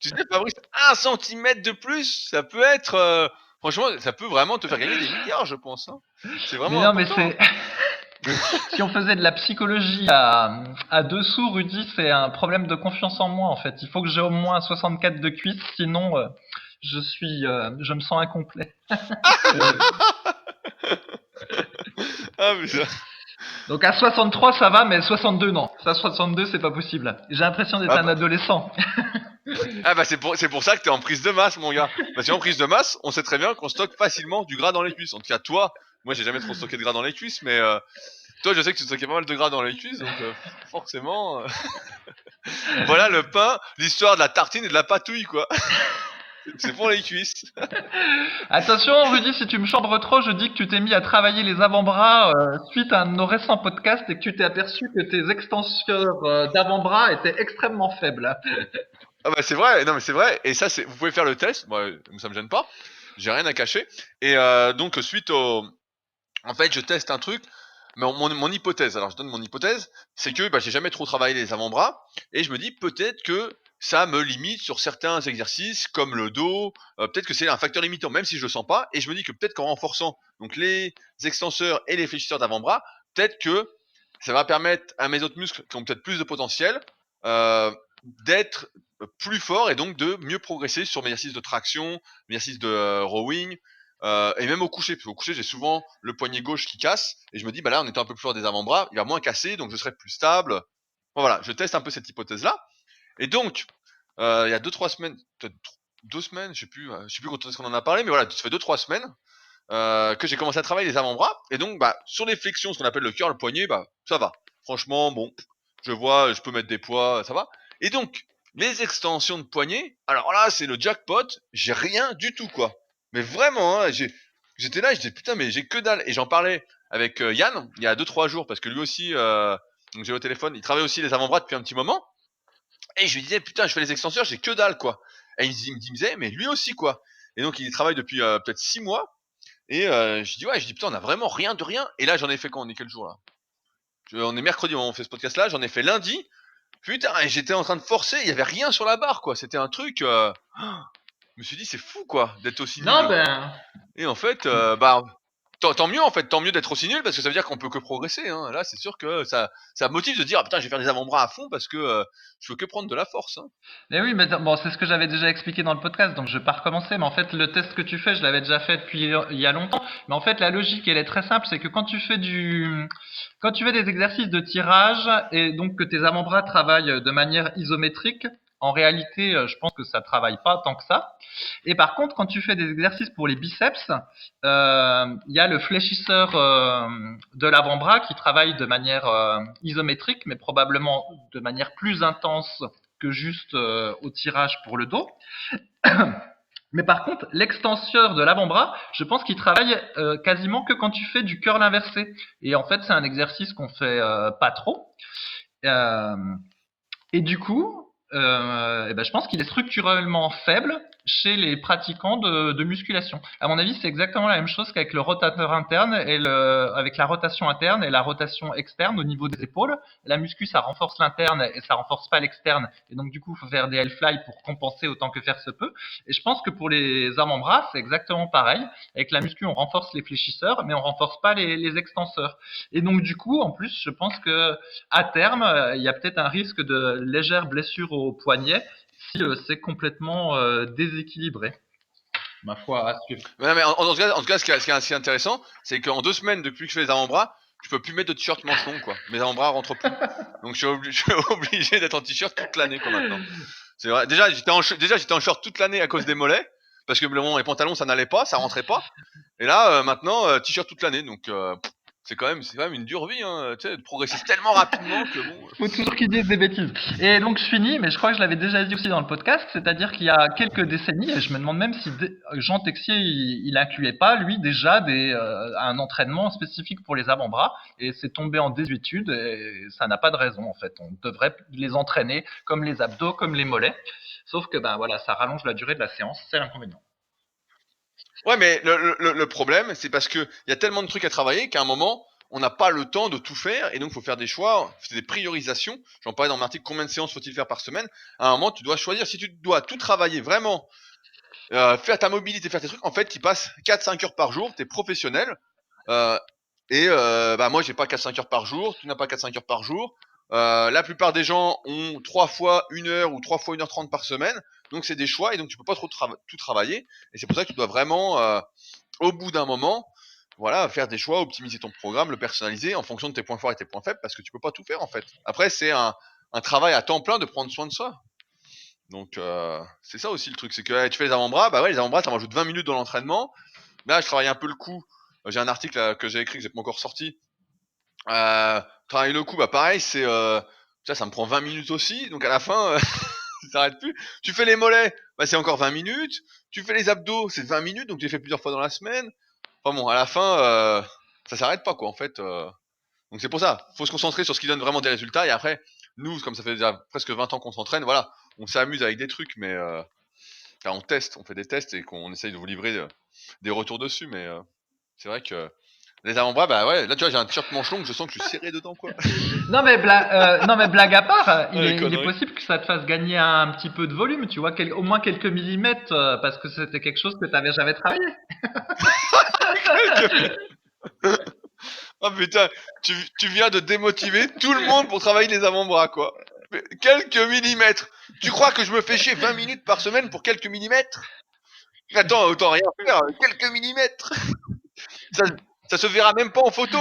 [SPEAKER 1] Tu sais, Fabrice, 1 centimètre de plus, ça peut être, franchement, ça peut vraiment te faire gagner des milliards, je pense, hein. C'est
[SPEAKER 2] Mais
[SPEAKER 1] vraiment
[SPEAKER 2] non, mais
[SPEAKER 1] important.
[SPEAKER 2] c'est si on faisait de la psychologie à dessous, Rudy, c'est un problème de confiance en moi en fait. Il faut que j'ai au moins 64 de cuisse, sinon je me sens incomplet.
[SPEAKER 1] Ah putain.
[SPEAKER 2] Donc à 63 ça va, mais 62 non. Ça 62 c'est pas possible. J'ai l'impression d'être
[SPEAKER 1] Ah
[SPEAKER 2] un
[SPEAKER 1] bah,
[SPEAKER 2] adolescent.
[SPEAKER 1] ah bah, c'est pour ça que t'es en prise de masse, mon gars. Parce qu'en prise de masse, on sait très bien qu'on stocke facilement du gras dans les cuisses. En tout cas, toi, moi j'ai jamais trop stocké de gras dans les cuisses, mais toi, je sais que tu stockais pas mal de gras dans les cuisses, donc forcément, voilà le pain, l'histoire de la tartine et de la patouille, quoi. C'est pour les cuisses.
[SPEAKER 2] Attention Rudy, si tu me chambres trop, je dis que tu t'es mis à travailler les avant-bras suite à un de nos récents podcasts et que tu t'es aperçu que tes extenseurs d'avant-bras étaient extrêmement faibles.
[SPEAKER 1] Ah bah c'est vrai, non mais c'est vrai, et ça c'est, vous pouvez faire le test, moi ça me gêne pas, j'ai rien à cacher, et donc suite au, en fait je teste un truc, mais mon hypothèse, alors je donne mon hypothèse, c'est que bah, j'ai jamais trop travaillé les avant-bras, et je me dis peut-être que ça me limite sur certains exercices comme le dos. Peut-être que c'est un facteur limitant, même si je le sens pas. Et je me dis que peut-être qu'en renforçant donc les extenseurs et les fléchisseurs d'avant-bras, peut-être que ça va permettre à mes autres muscles qui ont peut-être plus de potentiel d'être plus forts et donc de mieux progresser sur mes exercices de traction, mes exercices de rowing. Et même au coucher, parce qu'au coucher j'ai souvent le poignet gauche qui casse, et je me dis bah là en étant un peu plus fort des avant-bras, il va moins casser, donc je serai plus stable. Bon, voilà, je teste un peu cette hypothèse-là. Et donc, il y a 2-3 semaines, peut-être 2 semaines, je sais plus quand est-ce qu'on en a parlé, mais voilà, ça fait 2-3 semaines que j'ai commencé à travailler les avant-bras. Et donc, bah, sur les flexions, ce qu'on appelle le curl poignet, bah, ça va. Franchement, bon, je vois, je peux mettre des poids, ça va. Et donc, les extensions de poignet, alors là, c'est le jackpot, j'ai rien du tout, quoi. Mais vraiment, hein, j'étais là, je disais, putain, mais j'ai que dalle. Et j'en parlais avec Yann, il y a 2-3 jours, parce que lui aussi, donc j'ai au téléphone, il travaille aussi les avant-bras depuis un petit moment. Et je lui disais, putain, je fais les extenseurs, j'ai que dalle, quoi. Et il me disait, mais lui aussi, quoi. Et donc, il travaille depuis peut-être 6 mois. Et je dis, ouais, je dis, putain, on a vraiment rien de rien. Et là, j'en ai fait quand on est quel jour, là On est mercredi, on fait ce podcast-là, j'en ai fait lundi. Putain, et j'étais en train de forcer, il y avait rien sur la barre, quoi. C'était un truc. Je me suis dit, c'est fou, quoi, d'être aussi
[SPEAKER 2] Non,
[SPEAKER 1] nul.
[SPEAKER 2] ben,
[SPEAKER 1] Et en fait, bah, tant mieux, en fait, tant mieux d'être aussi nul, parce que ça veut dire qu'on peut que progresser, hein. Là, c'est sûr que ça motive de dire, ah, putain, je vais faire des avant-bras à fond parce que je veux que prendre de la force, hein.
[SPEAKER 2] mais oui, mais bon, c'est ce que j'avais déjà expliqué dans le podcast, donc je vais pas recommencer. Mais en fait, le test que tu fais, je l'avais déjà fait depuis il y a longtemps. Mais en fait, la logique, elle est très simple, c'est que quand tu fais des exercices de tirage et donc que tes avant-bras travaillent de manière isométrique, en réalité, je pense que ça travaille pas tant que ça. Et par contre, quand tu fais des exercices pour les biceps, il y a le fléchisseur de l'avant-bras qui travaille de manière isométrique, mais probablement de manière plus intense que juste au tirage pour le dos. Mais par contre, l'extenseur de l'avant-bras, je pense qu'il travaille quasiment que quand tu fais du curl inversé. Et en fait, c'est un exercice qu'on fait pas trop. Euh, et du coup, eh ben, je pense qu'il est structurellement faible chez les pratiquants de musculation. À mon avis, c'est exactement la même chose qu'avec le rotateur interne avec la rotation interne et la rotation externe au niveau des épaules. La muscu, ça renforce l'interne et ça renforce pas l'externe. Et donc, du coup, il faut faire des L-fly pour compenser autant que faire se peut. Et je pense que pour les avant-bras, c'est exactement pareil. Avec la muscu, on renforce les fléchisseurs, mais on renforce pas les extenseurs. Et donc, du coup, en plus, je pense que à terme, il y a peut-être un risque de légère blessure au poignet si c'est complètement déséquilibré. Ma foi, à suivre.
[SPEAKER 1] Ouais, mais en tout cas, ce qui est assez intéressant, c'est qu'en 2 semaines, depuis que je fais les avant-bras, je peux plus mettre de t-shirt manches longues, quoi. Mes avant-bras rentrent plus. Donc je suis obligé d'être en t-shirt toute l'année, quoi, maintenant. C'est vrai. Déjà, j'étais en short toute l'année à cause des mollets, parce que les pantalons, ça n'allait pas, ça rentrait pas. Et là, maintenant, t-shirt toute l'année. Donc, c'est quand même une dure vie, hein, tu sais, de progresser tellement rapidement que bon.
[SPEAKER 2] Faut toujours qu'ils disent des bêtises. Et donc je finis, mais je crois que je l'avais déjà dit aussi dans le podcast, c'est-à-dire qu'il y a quelques décennies, et je me demande même si Jean Texier il incluait pas lui déjà un entraînement spécifique pour les avant-bras, et c'est tombé en désuétude, et ça n'a pas de raison en fait. On devrait les entraîner comme les abdos, comme les mollets, sauf que ben voilà, ça rallonge la durée de la séance, c'est l'inconvénient.
[SPEAKER 1] Ouais, mais le problème, c'est parce que il y a tellement de trucs à travailler qu'à un moment, on n'a pas le temps de tout faire, et donc il faut faire des choix, c'est des priorisations. J'en parlais dans mon article, combien de séances faut-il faire par semaine? À un moment, tu dois choisir si tu dois tout travailler vraiment, faire ta mobilité, faire tes trucs. En fait, tu passes 4-5 heures par jour, t'es professionnel, euh, et bah moi, j'ai pas 4-5 heures par jour, tu n'as pas 4-5 heures par jour. La plupart des gens ont 3 fois 1 heure ou 3 fois 1h30 par semaine. Donc c'est des choix et donc tu peux pas trop tout travailler. Et c'est pour ça que tu dois vraiment, au bout d'un moment, voilà, faire des choix, optimiser ton programme, le personnaliser en fonction de tes points forts et tes points faibles parce que tu peux pas tout faire en fait. Après, c'est un travail à temps plein de prendre soin de soi. Donc c'est ça aussi le truc, c'est que tu fais les avant-bras, bah ouais, les avant-bras, ça m'ajoute 20 minutes dans l'entraînement. Là, je travaille un peu le coup. J'ai un article que j'ai écrit que j'ai pas encore sorti. Travailler le coup, bah pareil, ça me prend 20 minutes aussi. Donc à la fin, ça s'arrête plus. Tu fais les mollets, bah c'est encore 20 minutes. Tu fais les abdos, c'est 20 minutes, donc tu les fais plusieurs fois dans la semaine. Enfin bon, à la fin, ça s'arrête pas quoi en fait. Donc c'est pour ça, faut se concentrer sur ce qui donne vraiment des résultats. Et après, nous, comme ça fait déjà presque 20 ans qu'on s'entraîne, voilà, on s'amuse avec des trucs, mais enfin, on teste, on fait des tests et qu'on essaye de vous livrer des retours dessus. Mais c'est vrai que Les avant-bras, bah ouais, là tu vois, j'ai un t-shirt manche longue, je sens que je suis serré dedans, quoi.
[SPEAKER 2] Non mais, blague à part,
[SPEAKER 1] Ah, les
[SPEAKER 2] il est
[SPEAKER 1] conneries.
[SPEAKER 2] possible que ça te fasse gagner un petit peu de volume, tu vois, au moins quelques millimètres, parce que c'était quelque chose que tu n'avais jamais travaillé.
[SPEAKER 1] Oh putain, tu viens de démotiver tout le monde pour travailler les avant-bras, quoi. Mais quelques millimètres. Tu crois que je me fais chier 20 minutes par semaine pour quelques millimètres? Attends, autant rien faire, quelques millimètres. Ça, ça se verra même pas en photo.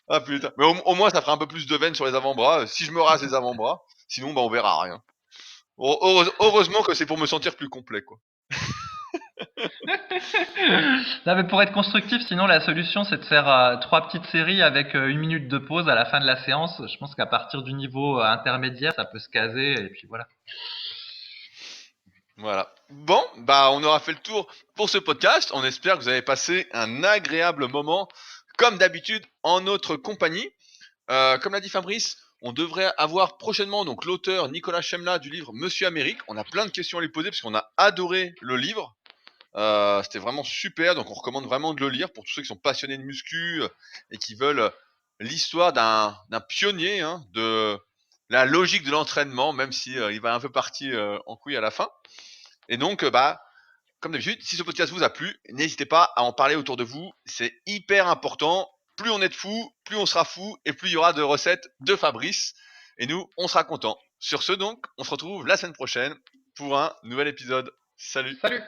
[SPEAKER 1] Ah putain. Mais au moins, ça fera un peu plus de veine sur les avant-bras. Si je me rase les avant-bras, sinon, bah, on verra rien. Heureusement que c'est pour me sentir plus complet, quoi.
[SPEAKER 2] Non mais pour être constructif, sinon la solution c'est de faire 3 petites séries avec 1 minute de pause à la fin de la séance. Je pense qu'à partir du niveau intermédiaire, ça peut se caser et puis voilà.
[SPEAKER 1] Voilà. Bon, bah, on aura fait le tour pour ce podcast. On espère que vous avez passé un agréable moment, comme d'habitude, en notre compagnie. Comme l'a dit Fabrice, on devrait avoir prochainement donc l'auteur Nicolas Chemla du livre Monsieur Amérique. On a plein de questions à lui poser parce qu'on a adoré le livre. C'était vraiment super, donc on recommande vraiment de le lire pour tous ceux qui sont passionnés de muscu et qui veulent l'histoire d'un pionnier, hein, de la logique de l'entraînement, même si il va un peu partir en couille à la fin. Et donc, bah, comme d'habitude, si ce podcast vous a plu, n'hésitez pas à en parler autour de vous. C'est hyper important. Plus on est de fous, plus on sera fou et plus il y aura de recettes de Fabrice. Et nous, on sera contents. Sur ce donc, on se retrouve la semaine prochaine pour un nouvel épisode. Salut!
[SPEAKER 2] Salut!